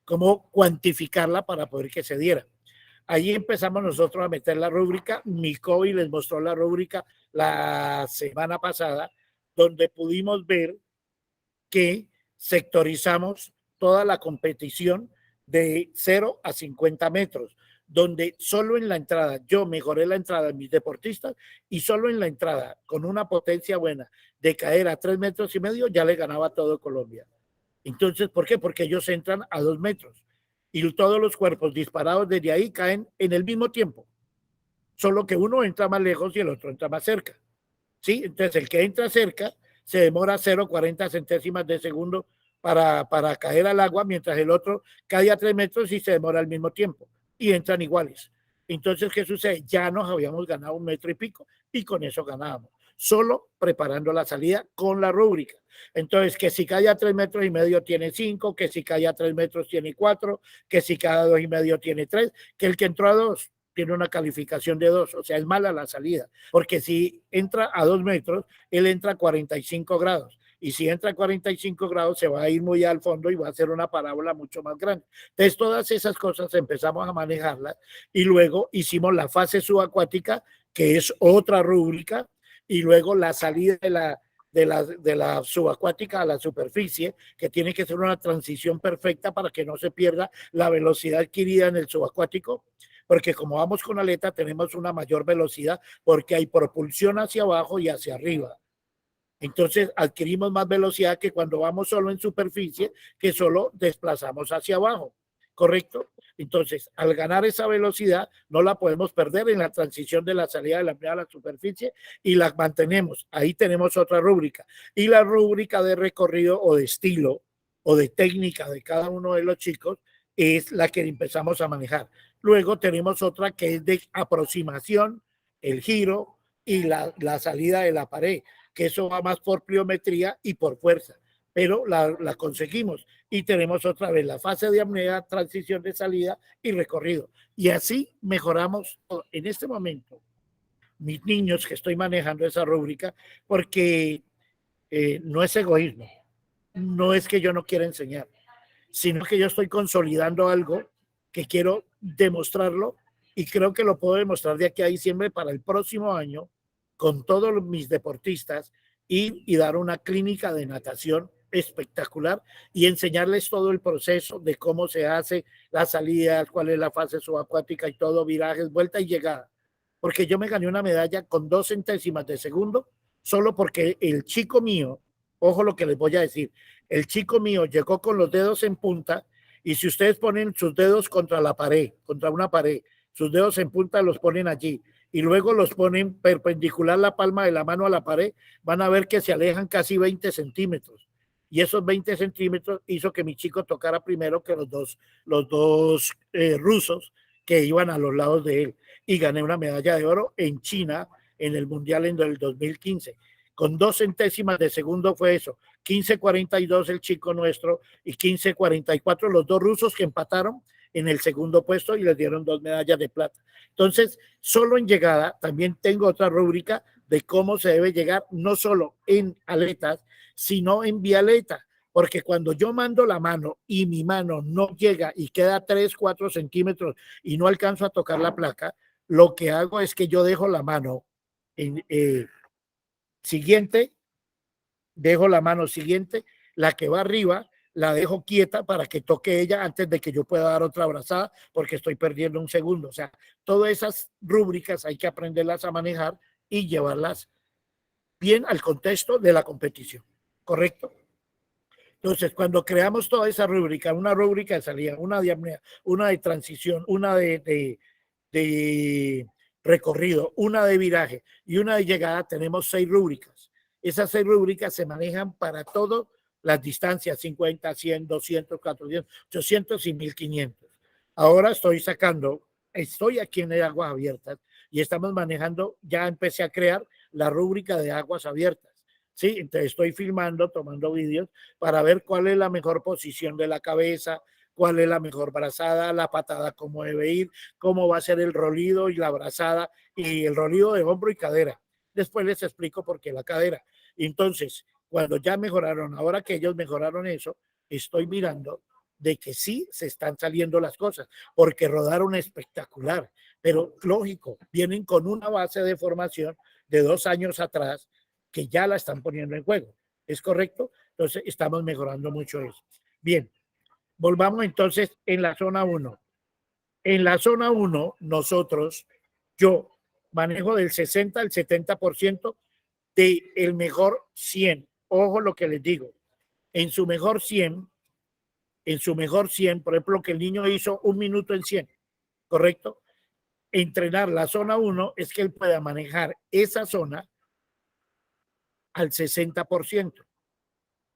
cómo cuantificarla para poder que se diera. Allí empezamos nosotros a meter la rúbrica. Mi COVID les mostró la rúbrica la semana pasada, donde pudimos ver que sectorizamos toda la competición de 0 a 50 metros, donde solo en la entrada, yo mejoré la entrada de mis deportistas y solo en la entrada, con una potencia buena de caer a 3,5 metros, ya le ganaba a todo Colombia. Entonces, ¿por qué? Porque ellos entran a 2 metros y todos los cuerpos disparados desde ahí caen en el mismo tiempo, solo que uno entra más lejos y el otro entra más cerca. ¿Sí? Entonces, el que entra cerca se demora 0,40 centésimas de segundo para caer al agua, mientras el otro cae a 3 metros y se demora al mismo tiempo y entran iguales. Entonces, ¿qué sucede? Ya nos habíamos ganado 1,5 metros y con eso ganábamos, solo preparando la salida con la rúbrica. Entonces, que si cae a 3,5 metros tiene 5, que si cae a 3 metros tiene 4, que si cae a 2,5 metros tiene 3, que el que entró a 2 tiene una calificación de 2, o sea, es mala la salida, porque si entra a 2 metros, él entra a 45 grados, y si entra a 45 grados se va a ir muy al fondo y va a hacer una parábola mucho más grande. Entonces, todas esas cosas empezamos a manejarlas, y luego hicimos la fase subacuática, que es otra rúbrica, y luego la salida de la subacuática a la superficie, que tiene que ser una transición perfecta para que no se pierda la velocidad adquirida en el subacuático, porque como vamos con aleta tenemos una mayor velocidad porque hay propulsión hacia abajo y hacia arriba. Entonces adquirimos más velocidad que cuando vamos solo en superficie, que solo desplazamos hacia abajo, ¿correcto? Entonces, al ganar esa velocidad, no la podemos perder en la transición de la salida de la primera a la superficie y la mantenemos. Ahí tenemos otra rúbrica. Y la rúbrica de recorrido o de estilo o de técnica de cada uno de los chicos es la que empezamos a manejar. Luego tenemos otra que es de aproximación, el giro y la salida de la pared. que eso va más por pliometría y por fuerza, pero la conseguimos y tenemos otra vez la fase de apnea, transición de salida y recorrido. Y así mejoramos en este momento mis niños que estoy manejando esa rúbrica, porque no es egoísmo, no es que yo no quiera enseñar, sino que yo estoy consolidando algo que quiero demostrarlo y creo que lo puedo demostrar de aquí a diciembre para el próximo año con todos mis deportistas y dar una clínica de natación espectacular y enseñarles todo el proceso de cómo se hace las salidas, cuál es la fase subacuática y todo, virajes, vuelta y llegada. Porque yo me gané una medalla con 2 centésimas de segundo solo porque el chico mío, ojo lo que les voy a decir, el chico mío llegó con los dedos en punta y si ustedes ponen sus dedos contra la pared, contra una pared, sus dedos en punta los ponen allí y luego los ponen perpendicular la palma de la mano a la pared, van a ver que se alejan casi 20 centímetros. Y esos 20 centímetros hizo que mi chico tocara primero que los dos rusos que iban a los lados de él. Y gané una medalla de oro en China en el Mundial en el 2015. Con 2 centésimas de segundo fue eso. 15:42 el chico nuestro y 15:44 los 2 rusos que empataron en el segundo puesto y les dieron 2 medallas de plata. Entonces, solo en llegada, también tengo otra rúbrica de cómo se debe llegar, no solo en aletas, sino en vialeta, porque cuando yo mando la mano y mi mano no llega y queda 3, 4 centímetros y no alcanzo a tocar la placa, lo que hago es que yo dejo la mano en siguiente, dejo la mano siguiente, la que va arriba, la dejo quieta para que toque ella antes de que yo pueda dar otra abrazada, porque estoy perdiendo un segundo. O sea, todas esas rúbricas hay que aprenderlas a manejar y llevarlas bien al contexto de la competición, ¿correcto? Entonces, cuando creamos toda esa rúbrica, una rúbrica de salida, una de apnea, una de transición, una de recorrido, una de viraje y una de llegada, tenemos 6 rúbricas. Esas 6 rúbricas se manejan para todas las distancias, 50, 100, 200, 400, 800 y 1500. Ahora estoy aquí en Aguas Abiertas y estamos manejando, ya empecé a crear la rúbrica de aguas abiertas. Sí, entonces estoy filmando, tomando vídeos para ver cuál es la mejor posición de la cabeza, cuál es la mejor brazada, la patada cómo debe ir, cómo va a ser el rolido y la brazada y el rolido de hombro y cadera. Después les explico por qué la cadera. Entonces, cuando ya mejoraron, ahora que ellos mejoraron eso, estoy mirando de que sí se están saliendo las cosas, porque rodaron espectacular, pero lógico, vienen con una base de formación de 2 años atrás que ya la están poniendo en juego. ¿Es correcto? Entonces, estamos mejorando mucho eso. Bien, volvamos entonces en la zona 1. En la zona 1, yo manejo del 60 al 70% del mejor 100. Ojo lo que les digo. En su mejor 100, por ejemplo, que el niño hizo 1 minuto en 100, ¿correcto? Entrenar la zona 1 es que él pueda manejar esa zona al 60%.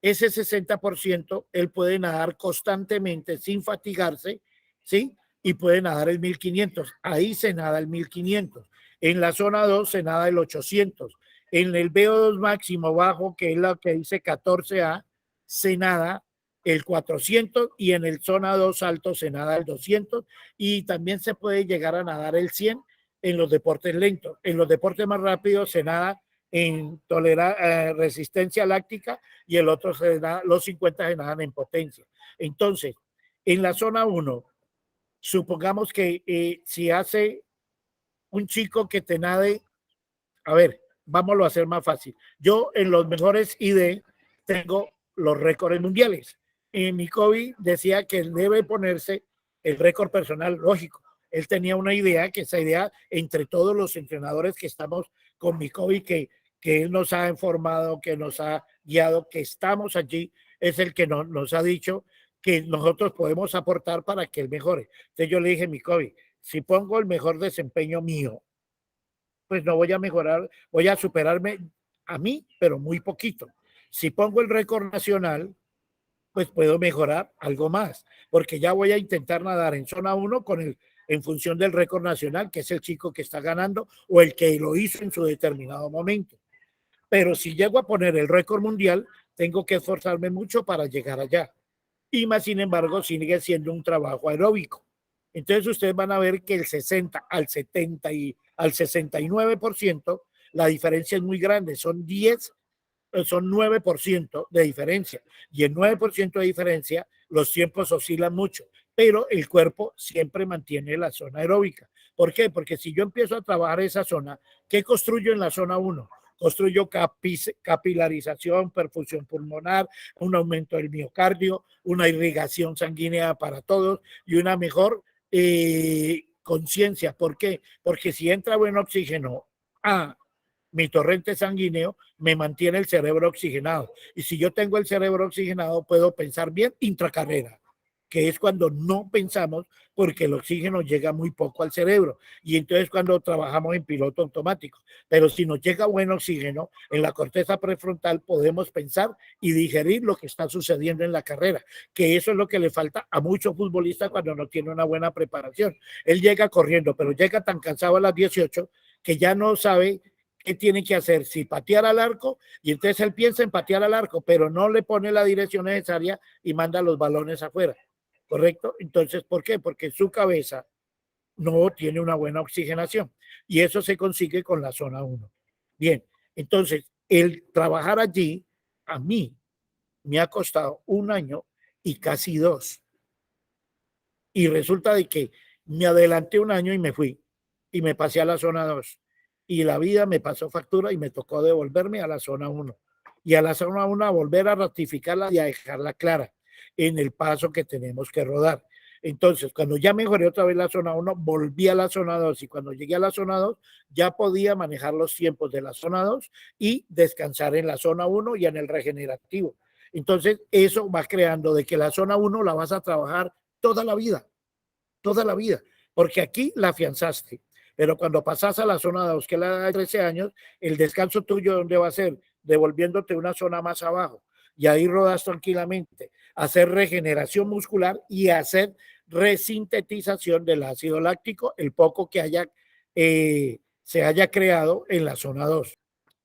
Ese 60% él puede nadar constantemente sin fatigarse, ¿sí? Y puede nadar el 1500. Ahí se nada el 1500. En la zona 2 se nada el 800. En el VO2 máximo bajo, que es lo que dice 14A, se nada el 400 y en el zona 2 alto se nada el 200 y también se puede llegar a nadar el 100 en los deportes lentos. En los deportes más rápidos se nada en resistencia láctica y el otro los 50 se nadan en potencia. Entonces, en la zona 1, supongamos que si hace un chico que te nade, a ver, vámonos a hacer más fácil. Yo en los mejores ID tengo los récords mundiales. Mi Kobe decía que debe ponerse el récord personal, lógico. Él tenía una idea, que esa idea entre todos los entrenadores que estamos con mi Kobe, que él nos ha informado, que nos ha guiado, que estamos allí, es el que nos ha dicho que nosotros podemos aportar para que él mejore. Entonces yo le dije, mi Kobe, si pongo el mejor desempeño mío, pues no voy a mejorar, voy a superarme a mí, pero muy poquito. Si pongo el récord nacional, pues puedo mejorar algo más, porque ya voy a intentar nadar en zona 1 en función del récord nacional, que es el chico que está ganando o el que lo hizo en su determinado momento. pero si llego a poner el récord mundial, tengo que esforzarme mucho para llegar allá. Y más, sin embargo, sigue siendo un trabajo aeróbico. Entonces ustedes van a ver que el 60 al 70 y al 69%, la diferencia es muy grande, son 9% de diferencia. Y el 9% de diferencia, los tiempos oscilan mucho, pero el cuerpo siempre mantiene la zona aeróbica. ¿Por qué? Porque si yo empiezo a trabajar esa zona, ¿qué construyo en la zona 1? Construyo capilarización, perfusión pulmonar, un aumento del miocardio, una irrigación sanguínea para todos y una mejor conciencia. ¿Por qué? Porque si entra buen oxígeno a mi torrente sanguíneo, me mantiene el cerebro oxigenado. Y si yo tengo el cerebro oxigenado, puedo pensar bien intracarrera, que es cuando no pensamos porque el oxígeno llega muy poco al cerebro. Y entonces cuando trabajamos en piloto automático. Pero si nos llega buen oxígeno, en la corteza prefrontal podemos pensar y digerir lo que está sucediendo en la carrera, que eso es lo que le falta a muchos futbolistas cuando no tiene una buena preparación. Él llega corriendo, pero llega tan cansado a las 18 que ya no sabe qué tiene que hacer, si patear al arco, y entonces él piensa en patear al arco, pero no le pone la dirección necesaria y manda los balones afuera. ¿Correcto? Entonces, ¿por qué? Porque su cabeza no tiene una buena oxigenación y eso se consigue con la zona 1. Bien, entonces, el trabajar allí a mí me ha costado 1 año y casi 2. Y resulta de que me adelanté 1 año y me fui y me pasé a la zona 2. Y la vida me pasó factura y me tocó devolverme a la zona 1. Y a la zona 1 a volver a ratificarla y a dejarla clara en el paso que tenemos que rodar. Entonces, cuando ya mejoré otra vez la zona 1, volví a la zona 2 y cuando llegué a la zona 2 ya podía manejar los tiempos de la zona 2 y descansar en la zona 1 y en el regenerativo. Entonces, eso va creando de que la zona 1 la vas a trabajar toda la vida, porque aquí la afianzaste. Pero cuando pasas a la zona 2, que es la de 13 años, el descanso tuyo, ¿dónde va a ser? Devolviéndote una zona más abajo. Y ahí rodas tranquilamente, hacer regeneración muscular y hacer resintetización del ácido láctico, el poco que se haya creado en la zona 2,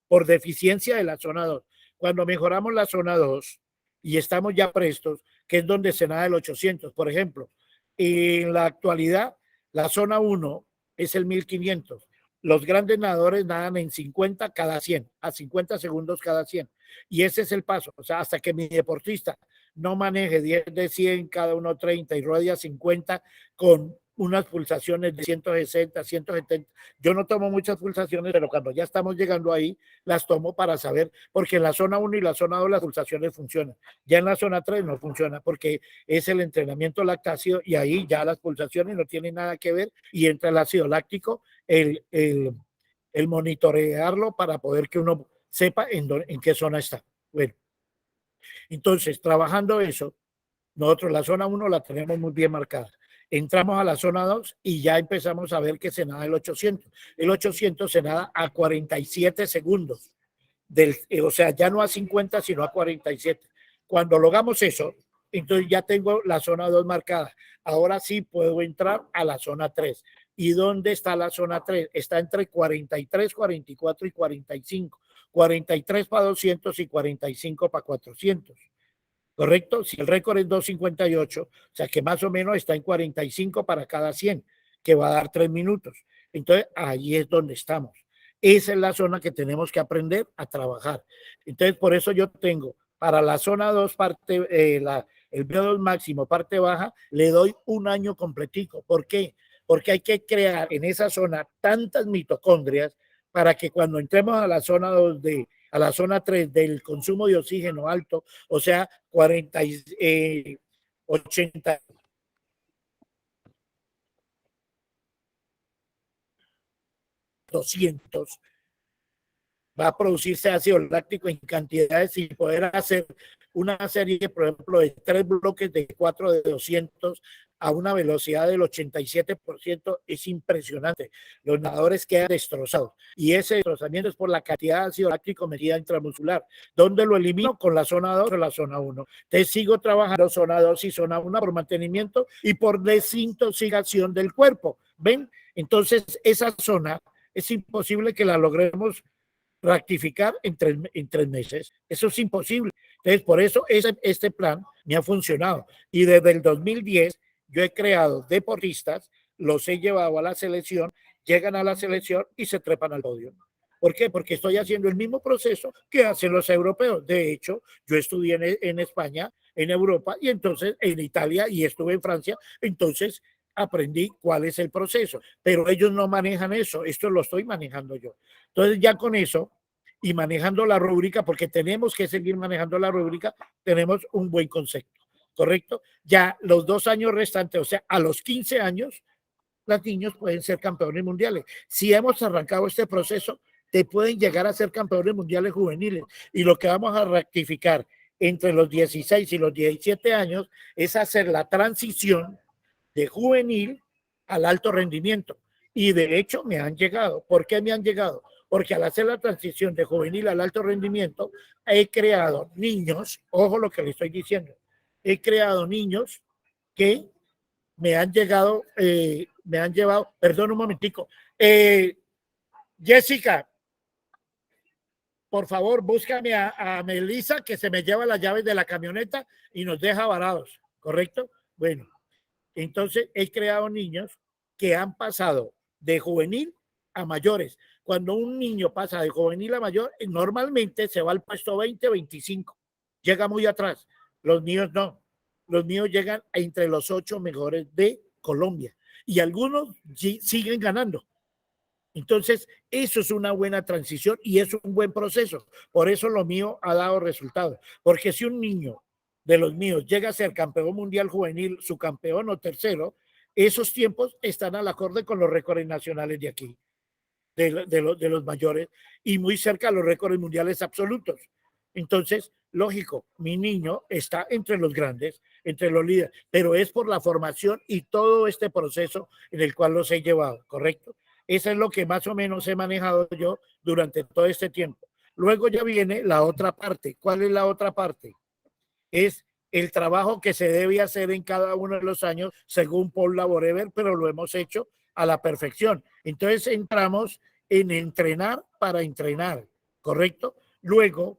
por deficiencia de la zona 2. Cuando mejoramos la zona 2 y estamos ya prestos, que es donde se nada el 800, por ejemplo, en la actualidad, la zona 1 es el 1500. Los grandes nadadores nadan en 50 cada 100, a 50 segundos cada 100. Y ese es el paso. O sea, hasta que mi deportista no maneje 10 de 100, cada uno 30 y ruede a 50 con unas pulsaciones de 160, 170. Yo no tomo muchas pulsaciones, pero cuando ya estamos llegando ahí, las tomo para saber, porque en la zona 1 y la zona 2 las pulsaciones funcionan. Ya en la zona 3 no funciona porque es el entrenamiento lactáceo y ahí ya las pulsaciones no tienen nada que ver y entra el ácido láctico, el monitorearlo para poder que uno sepa en qué zona está. Bueno, entonces, trabajando eso, nosotros la zona 1 la tenemos muy bien marcada. Entramos a la zona 2 y ya empezamos a ver que se nada el 800. El 800 se nada a 47 segundos. O sea, ya no a 50, sino a 47. Cuando logramos eso, entonces ya tengo la zona 2 marcada. Ahora sí puedo entrar a la zona 3. ¿Y dónde está la zona 3? Está entre 43, 44 y 45. 43 para 200 y 45 para 400. ¿Correcto? Si el récord es 258, o sea que más o menos está en 45 para cada 100, que va a dar 3 minutos. Entonces, ahí es donde estamos. Esa es la zona que tenemos que aprender a trabajar. Entonces, por eso yo tengo para la zona 2, el VO2 máximo, parte baja, le doy 1 año completico. ¿Por qué? Porque hay que crear en esa zona tantas mitocondrias para que cuando entremos a la zona 2 a la zona 3 del consumo de oxígeno alto, o sea, 80, va a producirse ácido láctico en cantidades y poder hacer una serie, por ejemplo, de 3 bloques de 4 de 200 a una velocidad del 87%, es impresionante. Los nadadores quedan destrozados y ese destrozamiento es por la cantidad de ácido láctico metida intramuscular. ¿Dónde lo elimino? Con la zona 2 o la zona 1. Entonces sigo trabajando zona 2 y zona 1 por mantenimiento y por desintoxicación del cuerpo. ¿Ven? Entonces esa zona es imposible que la logremos rectificar en 3 meses. Eso es imposible. Entonces, por eso este plan me ha funcionado. Y desde el 2010 yo he creado deportistas, los he llevado a la selección, llegan a la selección y se trepan al podio. ¿Por qué? Porque estoy haciendo el mismo proceso que hacen los europeos. De hecho, yo estudié en España, en Europa, y entonces en Italia, y estuve en Francia, entonces aprendí cuál es el proceso. Pero ellos no manejan eso, esto lo estoy manejando yo. Entonces ya con eso, y manejando la rúbrica, porque tenemos que seguir manejando la rúbrica, tenemos un buen concepto, ¿correcto? Ya los 2 años restantes, o sea, a los 15 años, los niños pueden ser campeones mundiales. Si hemos arrancado este proceso, te pueden llegar a ser campeones mundiales juveniles. Y lo que vamos a rectificar entre los 16 y los 17 años es hacer la transición de juvenil al alto rendimiento. Y de hecho me han llegado. ¿Por qué me han llegado? Porque al hacer la transición de juvenil al alto rendimiento, he creado niños, ojo lo que le estoy diciendo, he creado niños que me han llegado, me han llevado, perdón un momentico, Jessica, por favor, búscame a Melissa, que se me lleva las llaves de la camioneta y nos deja varados, ¿correcto? Bueno, entonces he creado niños que han pasado de juvenil a mayores. Cuando un niño pasa de juvenil a mayor, normalmente se va al puesto 20, 25. Llega muy atrás. Los míos no. Los míos llegan entre los 8 mejores de Colombia. Y algunos siguen ganando. Entonces, eso es una buena transición y es un buen proceso. Por eso lo mío ha dado resultados. Porque si un niño de los míos llega a ser campeón mundial juvenil, subcampeón o tercero, esos tiempos están al acorde con los récords nacionales de aquí, de los mayores, y muy cerca a los récords mundiales absolutos. Entonces, lógico, mi niño está entre los grandes, entre los líderes, pero es por la formación y todo este proceso en el cual los he llevado, ¿correcto? Eso es lo que más o menos he manejado yo durante todo este tiempo. Luego ya viene la otra parte. ¿Cuál es la otra parte? Es el trabajo que se debe hacer en cada uno de los años según Paul Laborever, pero lo hemos hecho a la perfección. Entonces entramos en entrenar para entrenar, ¿correcto? Luego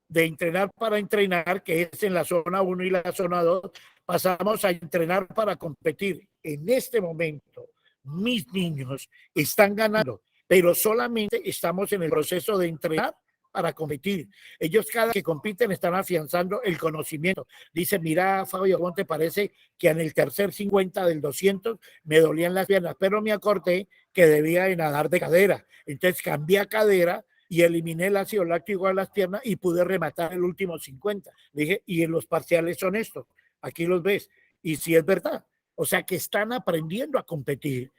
de entrenar para entrenar, que es en la zona 1 y la zona 2, pasamos a entrenar para competir. En este momento, mis niños están ganando, pero solamente estamos en el proceso de entrenar para competir. Ellos cada que compiten están afianzando el conocimiento. Dice, mira, Fabio, ¿cómo te parece que en el tercer 50 del 200 me dolían las piernas? Pero me acordé que debía de nadar de cadera. Entonces cambié a cadera y eliminé el ácido láctico a las piernas y pude rematar el último 50. Dije, y en los parciales son estos. Aquí los ves. Y sí es verdad. O sea que están aprendiendo a competir.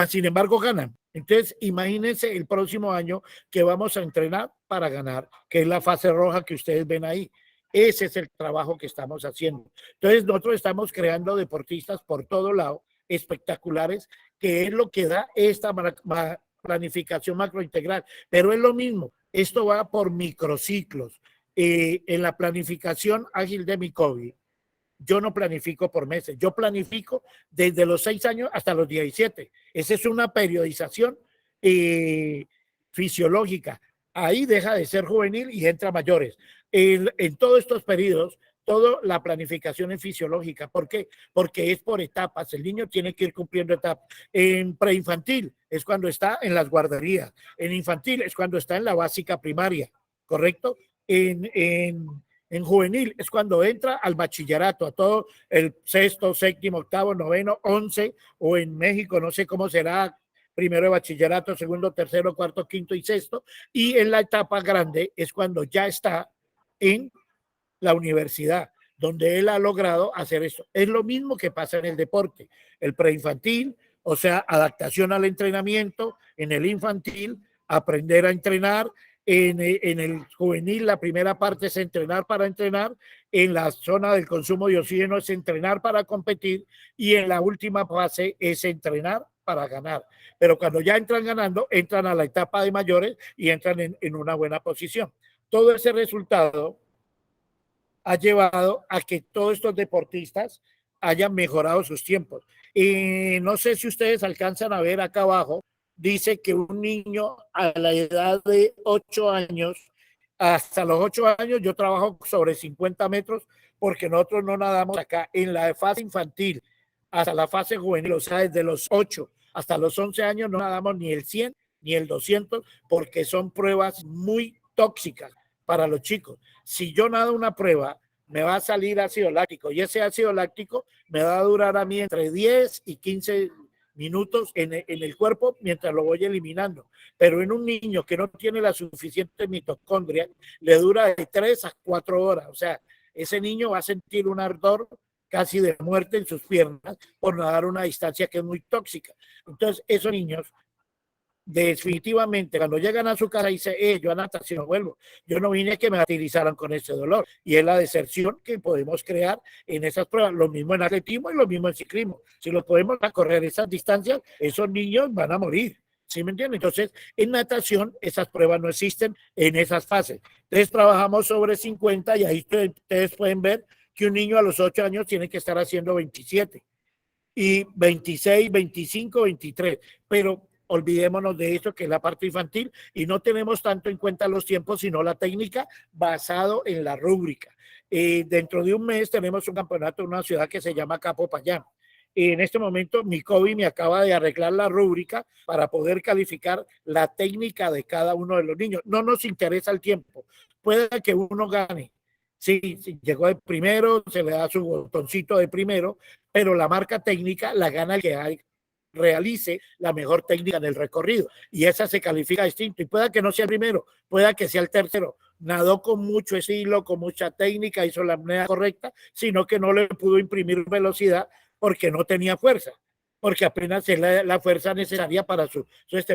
Sin embargo, ganan. Entonces, imagínense el próximo año que vamos a entrenar para ganar, que es la fase roja que ustedes ven ahí. Ese es el trabajo que estamos haciendo. Entonces, nosotros estamos creando deportistas por todo lado, espectaculares, que es lo que da esta planificación macrointegral. Pero es lo mismo, esto va por microciclos. En la planificación ágil de mi COVID, yo no planifico por meses, yo planifico desde los 6 años hasta los 17. Esa es una periodización fisiológica. Ahí deja de ser juvenil y entra mayores. En todos estos periodos, toda la planificación es fisiológica. ¿Por qué? Porque es por etapas. El niño tiene que ir cumpliendo etapas. En preinfantil es cuando está en las guarderías. En infantil es cuando está en la básica primaria, ¿correcto? En juvenil es cuando entra al bachillerato, a todo el sexto, séptimo, octavo, noveno, 11, o en México no sé cómo será, primero de bachillerato, segundo, tercero, cuarto, quinto y sexto, y en la etapa grande es cuando ya está en la universidad, donde él ha logrado hacer eso. Es lo mismo que pasa en el deporte, el preinfantil, o sea, adaptación al entrenamiento, en el infantil, aprender a entrenar, en el juvenil la primera parte es entrenar para entrenar, en la zona del consumo de oxígeno es entrenar para competir y en la última fase es entrenar para ganar. Pero cuando ya entran ganando, entran a la etapa de mayores y entran en una buena posición. Todo ese resultado ha llevado a que todos estos deportistas hayan mejorado sus tiempos. No sé si ustedes alcanzan a ver acá abajo dice que un niño a la edad de 8 años, hasta los 8 años, yo trabajo sobre 50 metros porque nosotros no nadamos acá en la fase infantil hasta la fase juvenil, o sea, desde los 8 hasta los 11 años no nadamos ni el 100 ni el 200 porque son pruebas muy tóxicas para los chicos. Si yo nado una prueba, me va a salir ácido láctico y ese ácido láctico me va a durar a mí entre 10 y 15 minutos en el cuerpo mientras lo voy eliminando. Pero en un niño que no tiene la suficiente mitocondria, le dura de 3 a 4 horas. O sea, ese niño va a sentir un ardor casi de muerte en sus piernas por nadar una distancia que es muy tóxica. Entonces, esos niños definitivamente cuando llegan a su casa dice, yo a natación vuelvo, yo no vine a que me utilizaran con ese dolor, y es la deserción que podemos crear en esas pruebas, lo mismo en atletismo y lo mismo en ciclismo. Si lo podemos correr esas distancias, esos niños van a morir, ¿sí me entienden? Entonces en natación esas pruebas no existen en esas fases. Entonces trabajamos sobre 50 y ahí ustedes pueden ver que un niño a los 8 años tiene que estar haciendo 27 y 26, 25, 23, pero olvidémonos de eso, que es la parte infantil, y no tenemos tanto en cuenta los tiempos, sino la técnica basado en la rúbrica. Dentro de un mes tenemos un campeonato en una ciudad que se llama Capopayán. En este momento mi COVID me acaba de arreglar la rúbrica para poder calificar la técnica de cada uno de los niños. No nos interesa el tiempo. Puede que uno gane. Sí, llegó de primero, se le da su botoncito de primero, pero la marca técnica la gana el que hay realice la mejor técnica en el recorrido y esa se califica distinto y pueda que no sea el primero, pueda que sea el tercero, nadó con mucho estilo, con mucha técnica, hizo la manera correcta, sino que no le pudo imprimir velocidad porque no tenía fuerza, porque apenas es la fuerza necesaria para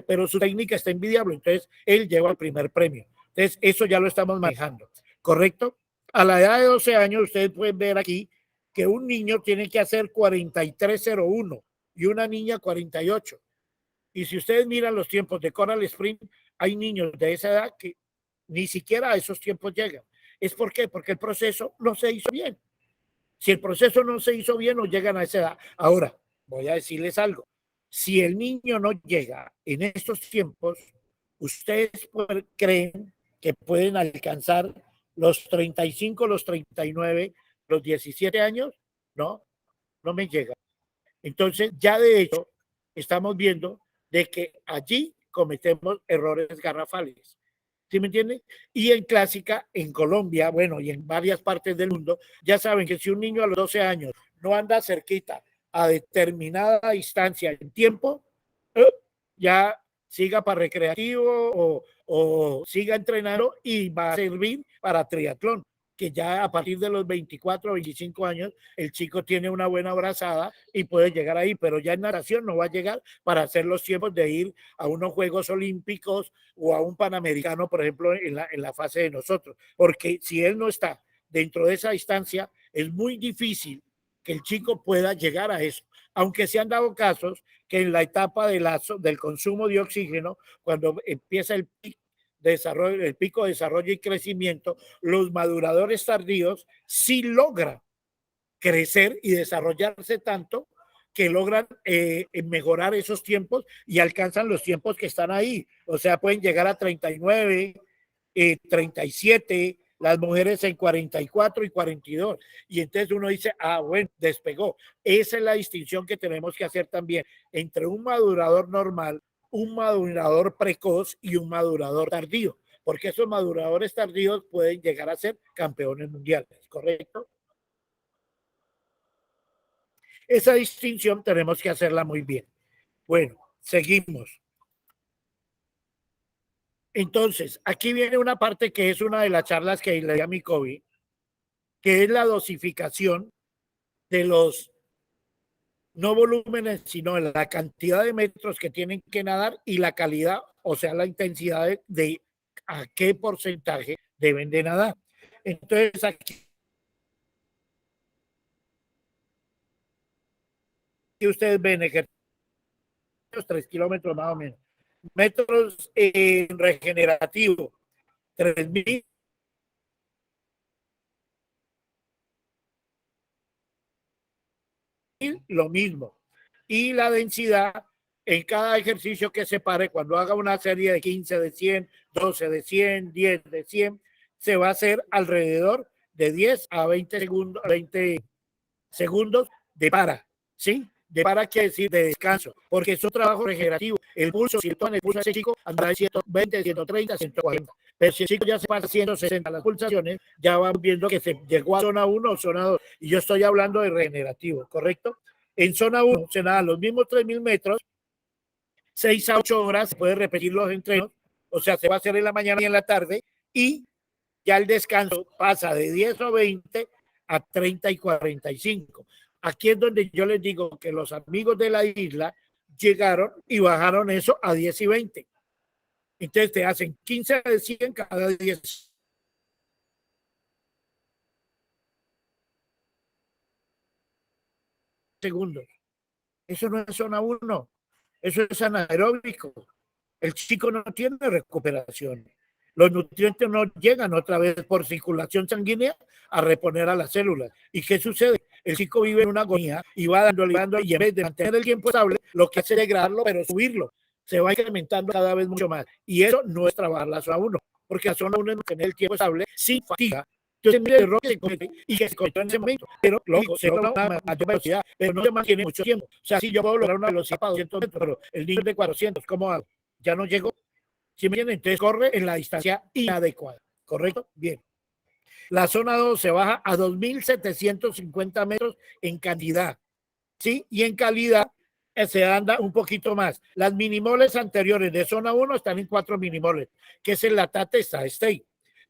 pero su técnica está envidiable, entonces él lleva el primer premio. Entonces eso ya lo estamos manejando, ¿correcto? A la edad de 12 años ustedes pueden ver aquí que un niño tiene que hacer 43.01 y una niña 48. Y si ustedes miran los tiempos de Coral Sprint, hay niños de esa edad que ni siquiera a esos tiempos llegan. ¿Es por qué? Porque el proceso no se hizo bien. Si el proceso no se hizo bien, no llegan a esa edad. Ahora, voy a decirles algo. Si el niño no llega en estos tiempos, ustedes creen que pueden alcanzar los 35, los 39, los 17 años, no, no me llega. Entonces, ya de hecho, estamos viendo de que allí cometemos errores garrafales. ¿Sí me entienden? Y en clásica, en Colombia, bueno, y en varias partes del mundo, ya saben que si un niño a los 12 años no anda cerquita a determinada distancia en tiempo, ya siga para recreativo o siga entrenando y va a servir para triatlón, que ya a partir de los 24 o 25 años el chico tiene una buena brazada y puede llegar ahí, pero ya en natación no va a llegar para hacer los tiempos de ir a unos Juegos Olímpicos o a un Panamericano, por ejemplo, en la fase de nosotros, porque si él no está dentro de esa distancia, es muy difícil que el chico pueda llegar a eso, aunque se han dado casos que en la etapa del consumo de oxígeno, cuando empieza el pico de desarrollo y crecimiento, los maduradores tardíos sí logran crecer y desarrollarse tanto que logran mejorar esos tiempos y alcanzan los tiempos que están ahí. O sea, pueden llegar a 39, 37, las mujeres en 44 y 42. Y entonces uno dice, bueno, despegó. Esa es la distinción que tenemos que hacer también entre un madurador normal, un madurador precoz y un madurador tardío, porque esos maduradores tardíos pueden llegar a ser campeones mundiales, ¿correcto? Esa distinción tenemos que hacerla muy bien. Bueno, seguimos. Entonces, aquí viene una parte que es una de las charlas que le di a mi COVID, que es la dosificación de los no volúmenes, sino la cantidad de metros que tienen que nadar y la calidad, o sea, la intensidad de a qué porcentaje deben de nadar. Entonces, aquí ustedes ven ejercicios 3 kilómetros más o menos. Metros regenerativo, 3.000. Lo mismo. Y la densidad en cada ejercicio que se pare, cuando haga una serie de 15 de 100, 12 de 100, 10 de 100, se va a hacer alrededor de 10 a 20 segundos de para, ¿sí? De para quiere decir de descanso, porque es un trabajo regenerativo. El pulso, si toman el pulso a ese chico, andará de 120, 130, 140. Pero si el chico ya se pasa 160 las pulsaciones, ya van viendo que se llegó a zona 1 o zona 2. Y yo estoy hablando de regenerativo, ¿correcto? En zona 1 se nadan los mismos 3.000 metros, 6 a 8 horas, se puede repetir los entrenos, o sea, se va a hacer en la mañana y en la tarde, y ya el descanso pasa de 10 o 20 a 30 y 45. Aquí es donde yo les digo que los amigos de la isla llegaron y bajaron eso a 10 y 20. Entonces te hacen 15 de 100 cada 10 segundos. Eso no es zona 1, eso es anaeróbico. El chico no tiene recuperación. Los nutrientes no llegan otra vez por circulación sanguínea a reponer a las células. ¿Y qué sucede? El chico vive en una agonía y va dándole, y en vez de mantener el tiempo estable, lo que hace es degradarlo, pero subirlo. Se va incrementando cada vez mucho más. Y eso no es trabajar la zona 1, porque la zona 1 es tener el tiempo estable sin fatiga. Entonces, mire el error que se comete y que se cometió en ese momento. Pero, lógico, se logra una mayor velocidad, pero no se mantiene mucho tiempo. O sea, si yo puedo lograr una velocidad para 200 metros, pero el niño es de 400, ¿cómo hago? Ya no llegó. ¿Sí me entienden? Entonces corre en la distancia inadecuada. ¿Correcto? Bien. La zona 2 se baja a 2.750 metros en cantidad. ¿Sí? Y en calidad se anda un poquito más. Las minimoles anteriores de zona 1 están en 4 minimoles, que es el latate state.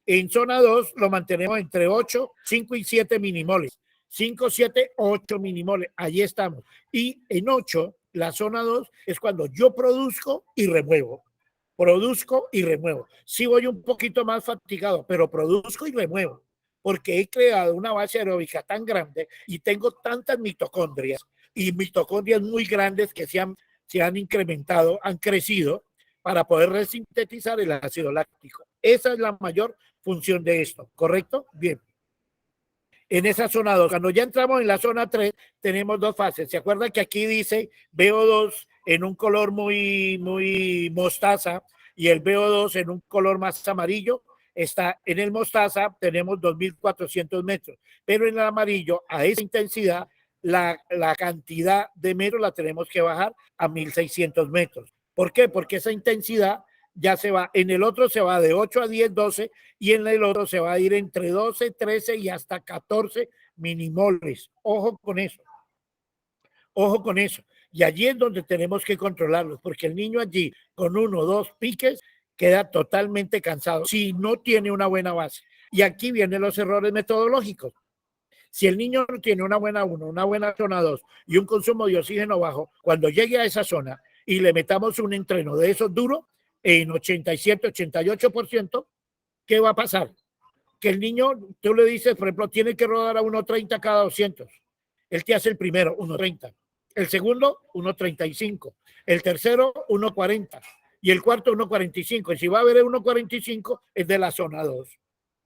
En zona 2 lo mantenemos entre 8, 5 y 7 minimoles. 5, 7, 8 minimoles. Allí estamos. Y en 8, la zona 2 es cuando yo produzco y remuevo. Produzco y remuevo. Sí voy un poquito más fatigado, pero produzco y remuevo, porque he creado una base aeróbica tan grande y tengo tantas mitocondrias y mitocondrias muy grandes que se han incrementado, han crecido para poder resintetizar el ácido láctico. Esa es la mayor función de esto, ¿correcto? Bien. En esa zona 2, cuando ya entramos en la zona 3, tenemos dos fases. ¿Se acuerdan que aquí dice VO2 en un color muy mostaza y el VO2 en un color más amarillo? Está en el mostaza, tenemos 2.400 metros, pero en el amarillo, a esa intensidad, la cantidad de metros la tenemos que bajar a 1.600 metros. ¿Por qué? Porque esa intensidad ya se va, en el otro se va de 8 a 10, 12, y en el otro se va a ir entre 12, 13 y hasta 14 minimoles. Ojo con eso. Ojo con eso. Y allí es donde tenemos que controlarlos, porque el niño allí con 1 o 2 piques queda totalmente cansado si no tiene una buena base. Y aquí vienen los errores metodológicos. Si el niño no tiene una buena 1, una buena zona 2 y un consumo de oxígeno bajo, cuando llegue a esa zona y le metamos un entreno de esos duros, en 87, 88%, ¿qué va a pasar? Que el niño, tú le dices, por ejemplo, tiene que rodar a 1.30 cada 200. Él te hace el primero, 1.30. El segundo, 1.35. El tercero, 1.40. Y el cuarto, 1.45. Y si va a haber el 1.45, es de la zona 2.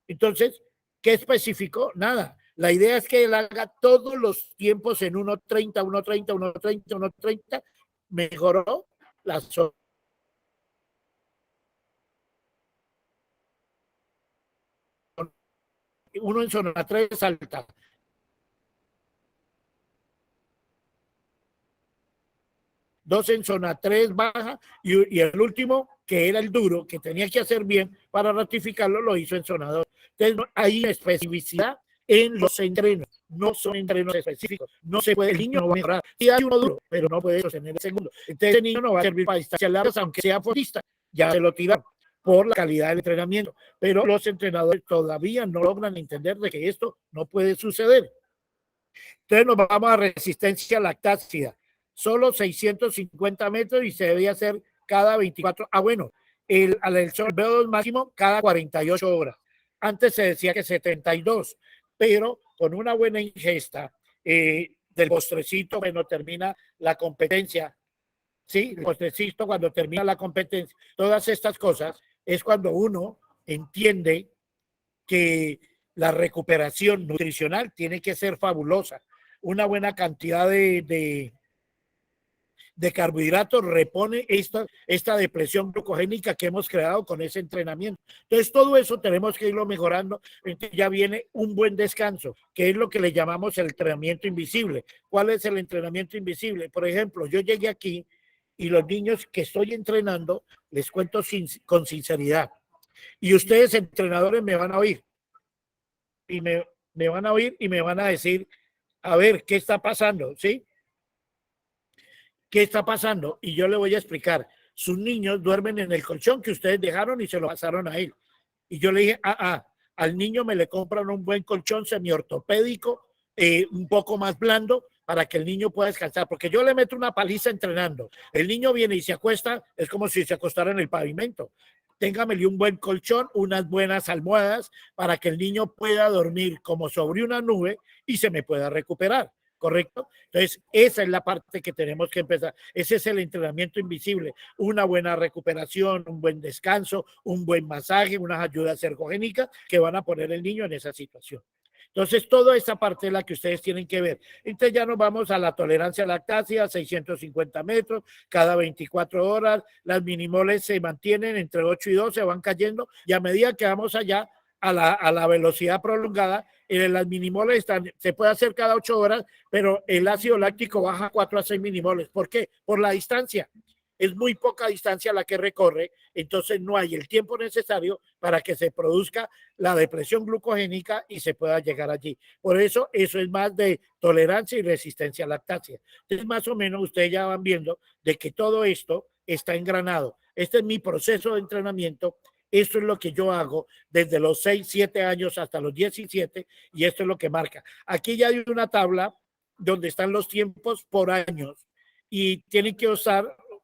Entonces, ¿qué especificó? Nada. La idea es que él haga todos los tiempos en 1.30, 1.30, 1.30, 1.30. Mejoró la zona. Uno en zona 3 alta. Dos en zona 3 baja y el último, que era el duro, que tenía que hacer bien para ratificarlo, lo hizo en zona 2. Entonces, hay especificidad en los entrenos, no son entrenos específicos. No se puede, el niño no va a mejorar. Sí hay uno duro, pero no puede sostener el segundo. Entonces, el niño no va a servir para distancias largas, aunque sea fondista. Ya se lo tiraron por la calidad del entrenamiento. Pero los entrenadores todavía no logran entender de que esto no puede suceder. Entonces, nos vamos a resistencia lactácida. Solo 650 metros y se debía hacer cada 24. Bueno, el VO2 máximo cada 48 horas. Antes se decía que 72, pero con una buena ingesta del postrecito, bueno, termina la competencia. Sí, el postrecito cuando termina la competencia. Todas estas cosas es cuando uno entiende que la recuperación nutricional tiene que ser fabulosa. Una buena cantidad de de carbohidratos repone esta depresión glucogénica que hemos creado con ese entrenamiento. Entonces, todo eso tenemos que irlo mejorando. Entonces, ya viene un buen descanso, que es lo que le llamamos el entrenamiento invisible. ¿Cuál es el entrenamiento invisible? Por ejemplo, yo llegué aquí y los niños que estoy entrenando, les cuento con sinceridad, y ustedes entrenadores me van a oír y me van a oír y me van a decir, a ver, ¿qué está pasando? ¿Sí? ¿Qué está pasando? Y yo le voy a explicar. Sus niños duermen en el colchón que ustedes dejaron y se lo pasaron a él. Y yo le dije, al niño me le compran un buen colchón semiortopédico, un poco más blando, para que el niño pueda descansar, porque yo le meto una paliza entrenando. El niño viene y se acuesta, es como si se acostara en el pavimento. Téngamele un buen colchón, unas buenas almohadas, para que el niño pueda dormir como sobre una nube y se me pueda recuperar. ¿Correcto? Entonces, esa es la parte que tenemos que empezar. Ese es el entrenamiento invisible. Una buena recuperación, un buen descanso, un buen masaje, unas ayudas ergogénicas que van a poner el niño en esa situación. Entonces, toda esa parte es la que ustedes tienen que ver. Entonces, ya nos vamos a la tolerancia a lactancia, 650 metros, cada 24 horas. Las minimoles se mantienen entre 8 y 12, van cayendo, y a medida que vamos allá a la velocidad prolongada, las minimoles se puede hacer cada 8 horas, pero el ácido láctico baja 4 a 6 minimoles. ¿Por qué? Por la distancia. Es muy poca distancia la que recorre, entonces no hay el tiempo necesario para que se produzca la depresión glucogénica y se pueda llegar allí. Por eso es más de tolerancia y resistencia a lactancia. Entonces, más o menos ustedes ya van viendo de que todo esto está engranado. Este es mi proceso de entrenamiento. Esto es lo que yo hago desde los 6, 7 años hasta los 17, y esto es lo que marca. Aquí ya hay una tabla donde están los tiempos por años y tienen que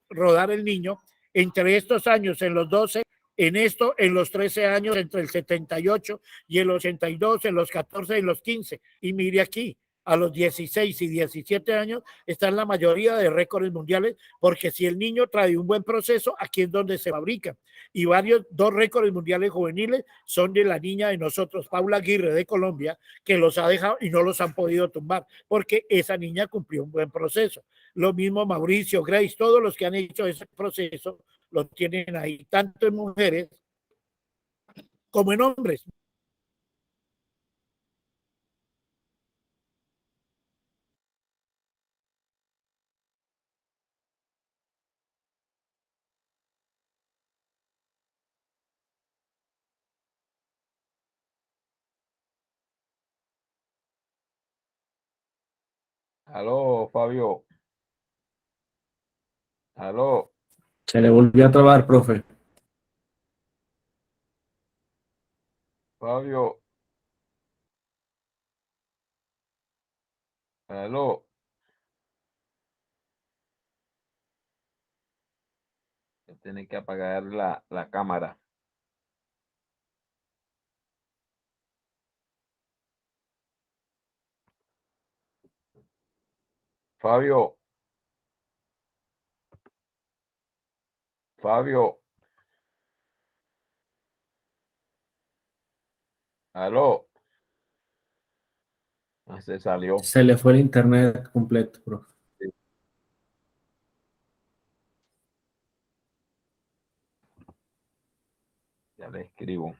rodar el niño entre estos años, en los 12, en esto, en los 13 años, entre el 78 y el 82, en los 14 y los 15. Y mire aquí, a los 16 y 17 años están la mayoría de récords mundiales, porque si el niño trae un buen proceso, aquí es donde se fabrica. Y dos récords mundiales juveniles son de la niña de nosotros, Paula Aguirre, de Colombia, que los ha dejado y no los han podido tumbar, porque esa niña cumplió un buen proceso. Lo mismo Mauricio, Grace, todos los que han hecho ese proceso lo tienen ahí, tanto en mujeres como en hombres. Aló, Fabio. Aló, Se le volvió a trabar, profe. Fabio. Aló. Tiene que apagar la cámara. Fabio. Fabio. Aló. Se salió. Se le fue el internet completo, profe. Ya le escribo.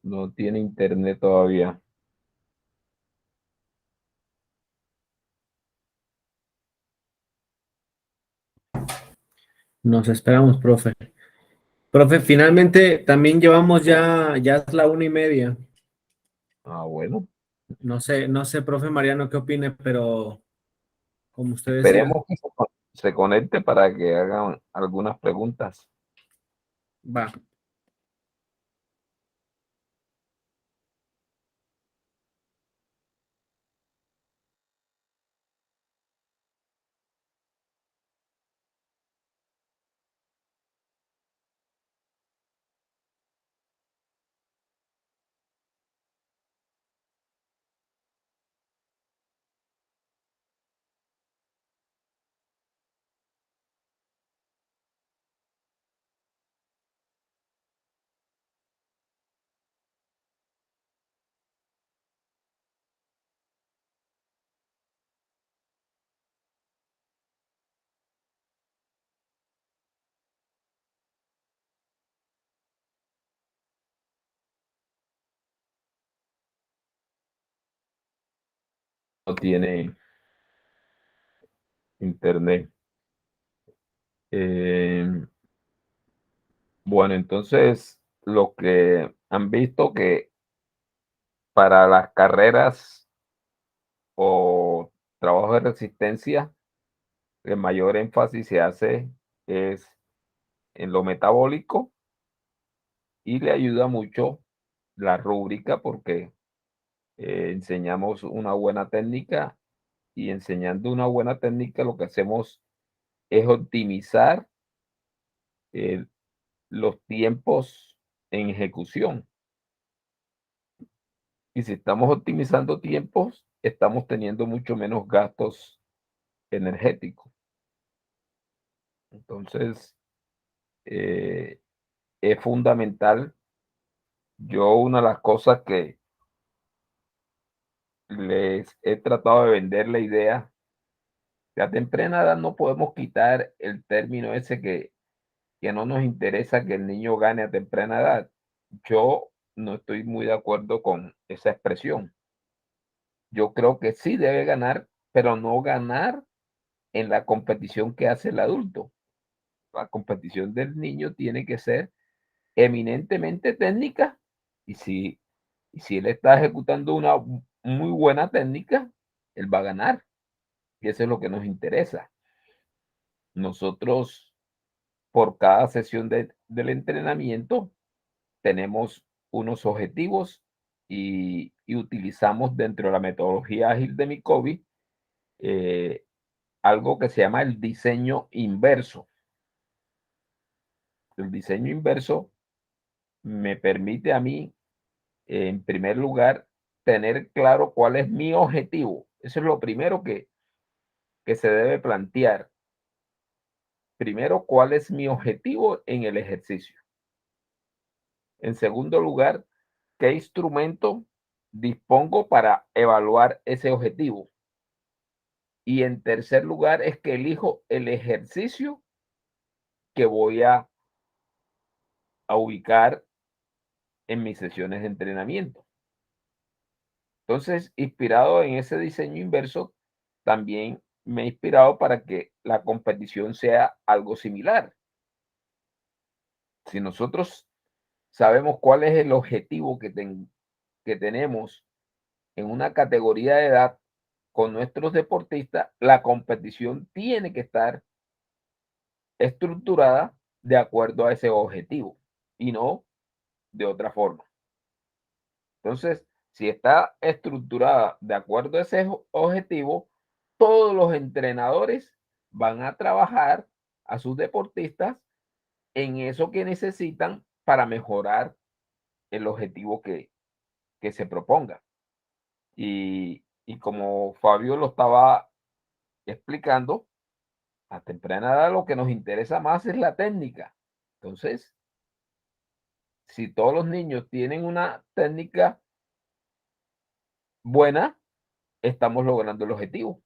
no tiene internet todavía. Nos esperamos, profe. Profe, finalmente también llevamos ya es la 1:30. Ah, bueno, No sé, profe Mariano, qué opine, pero como usted decía, esperemos que se conecte para que hagan algunas preguntas. va. No tiene internet. Eh, bueno, entonces lo que han visto que para las carreras o trabajos de resistencia, el mayor énfasis se hace es en lo metabólico y le ayuda mucho la rúbrica porque enseñamos una buena técnica y enseñando una buena técnica lo que hacemos es optimizar eh, los tiempos en ejecución. Y si estamos optimizando tiempos, estamos teniendo mucho menos gastos energéticos. Entonces, eh, es fundamental. Yo una de las cosas que les he tratado de vender la idea, que a temprana edad no podemos quitar el término ese que no nos interesa que el niño gane a temprana edad. Yo no estoy muy de acuerdo con esa expresión. Yo creo que sí debe ganar, pero no ganar en la competición que hace el adulto. La competición del niño tiene que ser eminentemente técnica y si él está ejecutando una muy buena técnica, él va a ganar. Y eso es lo que nos interesa. Nosotros, por cada sesión del entrenamiento, tenemos unos objetivos y utilizamos dentro de la metodología ágil de Micobi algo que se llama el diseño inverso. El diseño inverso me permite a mí, en primer lugar, tener claro cuál es mi objetivo. Eso es lo primero que se debe plantear. Primero, cuál es mi objetivo en el ejercicio. En segundo lugar, qué instrumento dispongo para evaluar ese objetivo. Y en tercer lugar, es que elijo el ejercicio que voy a ubicar en mis sesiones de entrenamiento. Entonces, inspirado en ese diseño inverso, también me he inspirado para que la competición sea algo similar. Si nosotros sabemos cuál es el objetivo que tenemos en una categoría de edad con nuestros deportistas, la competición tiene que estar estructurada de acuerdo a ese objetivo y no de otra forma. Entonces, si está estructurada de acuerdo a ese objetivo, todos los entrenadores van a trabajar a sus deportistas en eso que necesitan para mejorar el objetivo que se proponga. Y como Fabio lo estaba explicando, a temprana edad lo que nos interesa más es la técnica. Entonces, si todos los niños tienen una técnica buena, estamos logrando el objetivo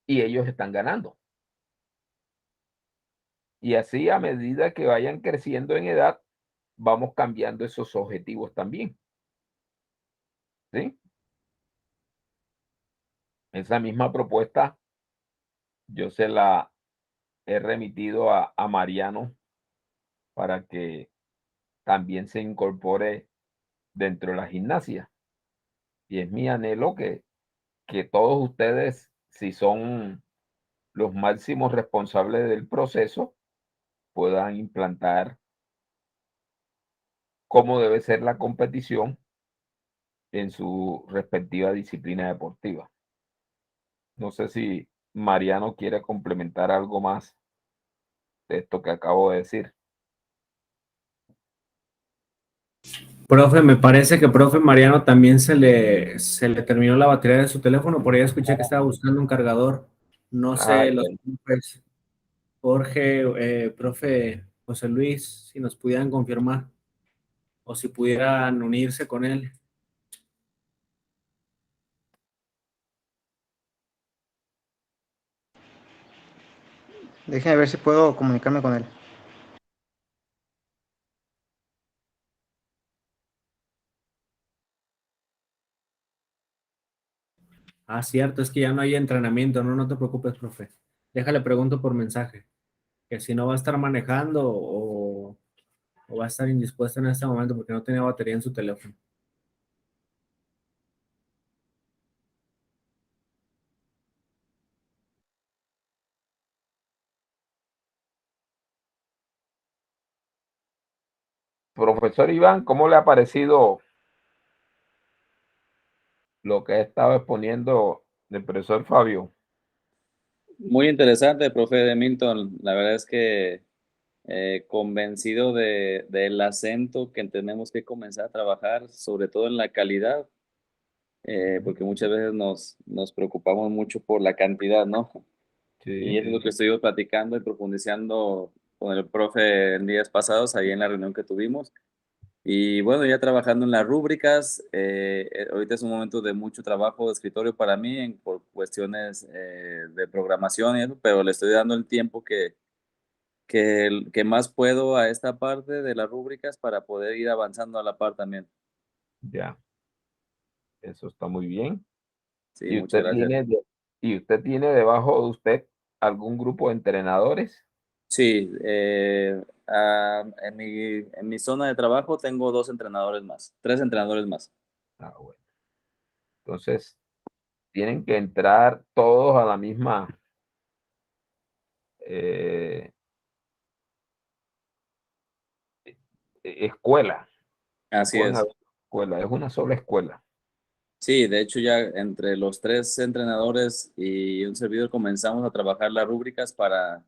y ellos están ganando. Y así a medida que vayan creciendo en edad, vamos cambiando esos objetivos también, ¿sí? Esa misma propuesta yo se la he remitido a Mariano para que también se incorpore dentro de la gimnasia. Y es mi anhelo que todos ustedes, si son los máximos responsables del proceso, puedan implantar cómo debe ser la competición en su respectiva disciplina deportiva. No sé si Mariano quiere complementar algo más de esto que acabo de decir. Profe, me parece que profe Mariano también se le terminó la batería de su teléfono. Por ahí escuché que estaba buscando un cargador. No sé, Ay, los ay, profes Jorge, profe José Luis, si nos pudieran confirmar o si pudieran unirse con él. Déjenme ver si puedo comunicarme con él. Ah, cierto, es que ya no hay entrenamiento. No, no te preocupes, profe. Déjale pregunto por mensaje, que si no va a estar manejando o va a estar indispuesto en este momento porque no tenía batería en su teléfono. profesor Iván, ¿cómo le ha parecido lo que ha estado exponiendo el profesor Fabio? Muy interesante, profe de Milton. La verdad es que convencido del acento que tenemos que comenzar a trabajar, sobre todo en la calidad, porque muchas veces nos preocupamos mucho por la cantidad, ¿no? Y Sí, es lo que estuvimos platicando y profundizando con el profe en días pasados, ahí en la reunión que tuvimos. Y bueno, ya trabajando en las rúbricas, ahorita es un momento de mucho trabajo de escritorio para mí por cuestiones de programación y eso, pero le estoy dando el tiempo que más puedo a esta parte de las rúbricas para poder ir avanzando a la par también. ya, eso está muy bien. Sí, ¿Y muchas usted gracias. tiene, y usted tiene debajo de usted algún grupo de entrenadores? Sí, en mi zona de trabajo tengo 2 entrenadores más, 3 entrenadores más. Ah, bueno. Entonces, tienen que entrar todos a la misma eh, escuela. Así Pueden es. haber escuela, es una sola escuela. Sí, de hecho ya entre los 3 entrenadores y un servidor comenzamos a trabajar las rúbricas para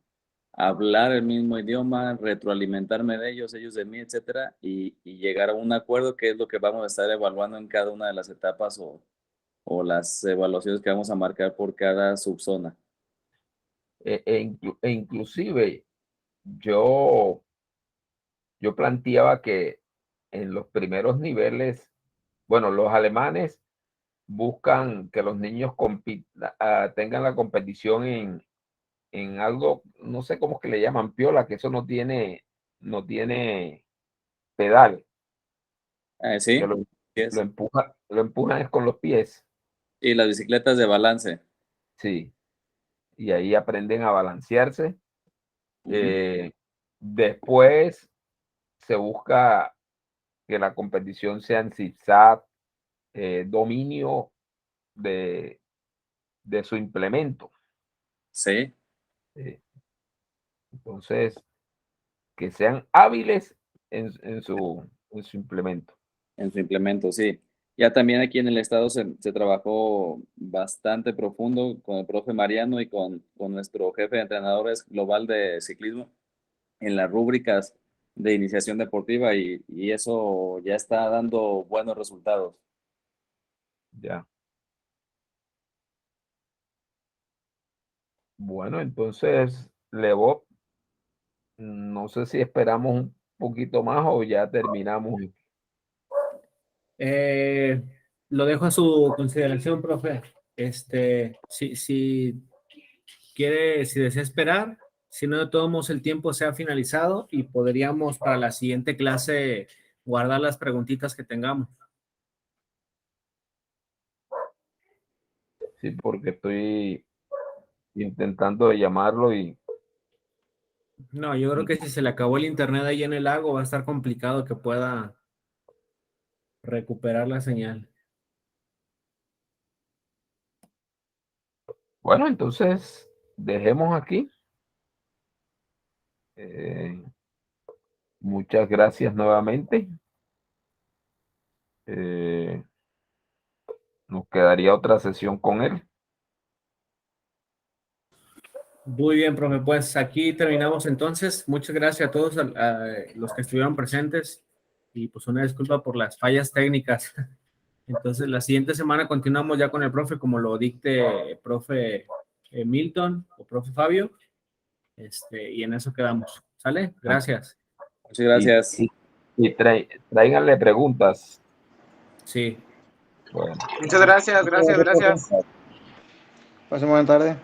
hablar el mismo idioma, retroalimentarme de ellos, ellos de mí, etcétera, y llegar a un acuerdo que es lo que vamos a estar evaluando en cada una de las etapas o las evaluaciones que vamos a marcar por cada subzona. Inclusive yo, yo planteaba que en los primeros niveles, bueno, los alemanes buscan que los niños tengan la competición en algo, no sé cómo es que le llaman piola, que eso no tiene pedal, que ¿Sí? lo, Sí lo es. empujan es con los pies, Y las bicicletas de balance. sí, y ahí aprenden a balancearse. Ujú. Después se busca que la competición sea en zigzag, dominio de, de su implemento. Sí, eh, entonces, que sean hábiles en su implemento. en su implemento, sí. Ya también aquí en el estado se trabajó bastante profundo con el profe Mariano y con nuestro jefe de entrenadores global de ciclismo en las rúbricas de iniciación deportiva y eso ya está dando buenos resultados. Ya. Bueno, entonces, Levo, no sé si esperamos un poquito más o ya terminamos. Eh, lo dejo a su consideración, profe. Si quiere, si desea esperar, Si no, de todos modos el tiempo se ha finalizado y podríamos para la siguiente clase guardar las preguntitas que tengamos. Sí, porque estoy intentando llamarlo y No, yo creo que si se le acabó el internet ahí en el lago va a estar complicado que pueda recuperar la señal. bueno, entonces dejemos aquí. Muchas gracias nuevamente. Nos quedaría otra sesión con él. Muy bien, profe, pues aquí terminamos entonces. Muchas gracias a todos a los que estuvieron presentes y pues una disculpa por las fallas técnicas. Entonces la siguiente semana continuamos ya con el profe como lo dicte profe Milton o profe Fabio. Y en eso quedamos. ¿Sale? Gracias. Muchas gracias. Y tráiganle preguntas. Sí. Bueno. Muchas gracias, gracias. Pasen buena tarde.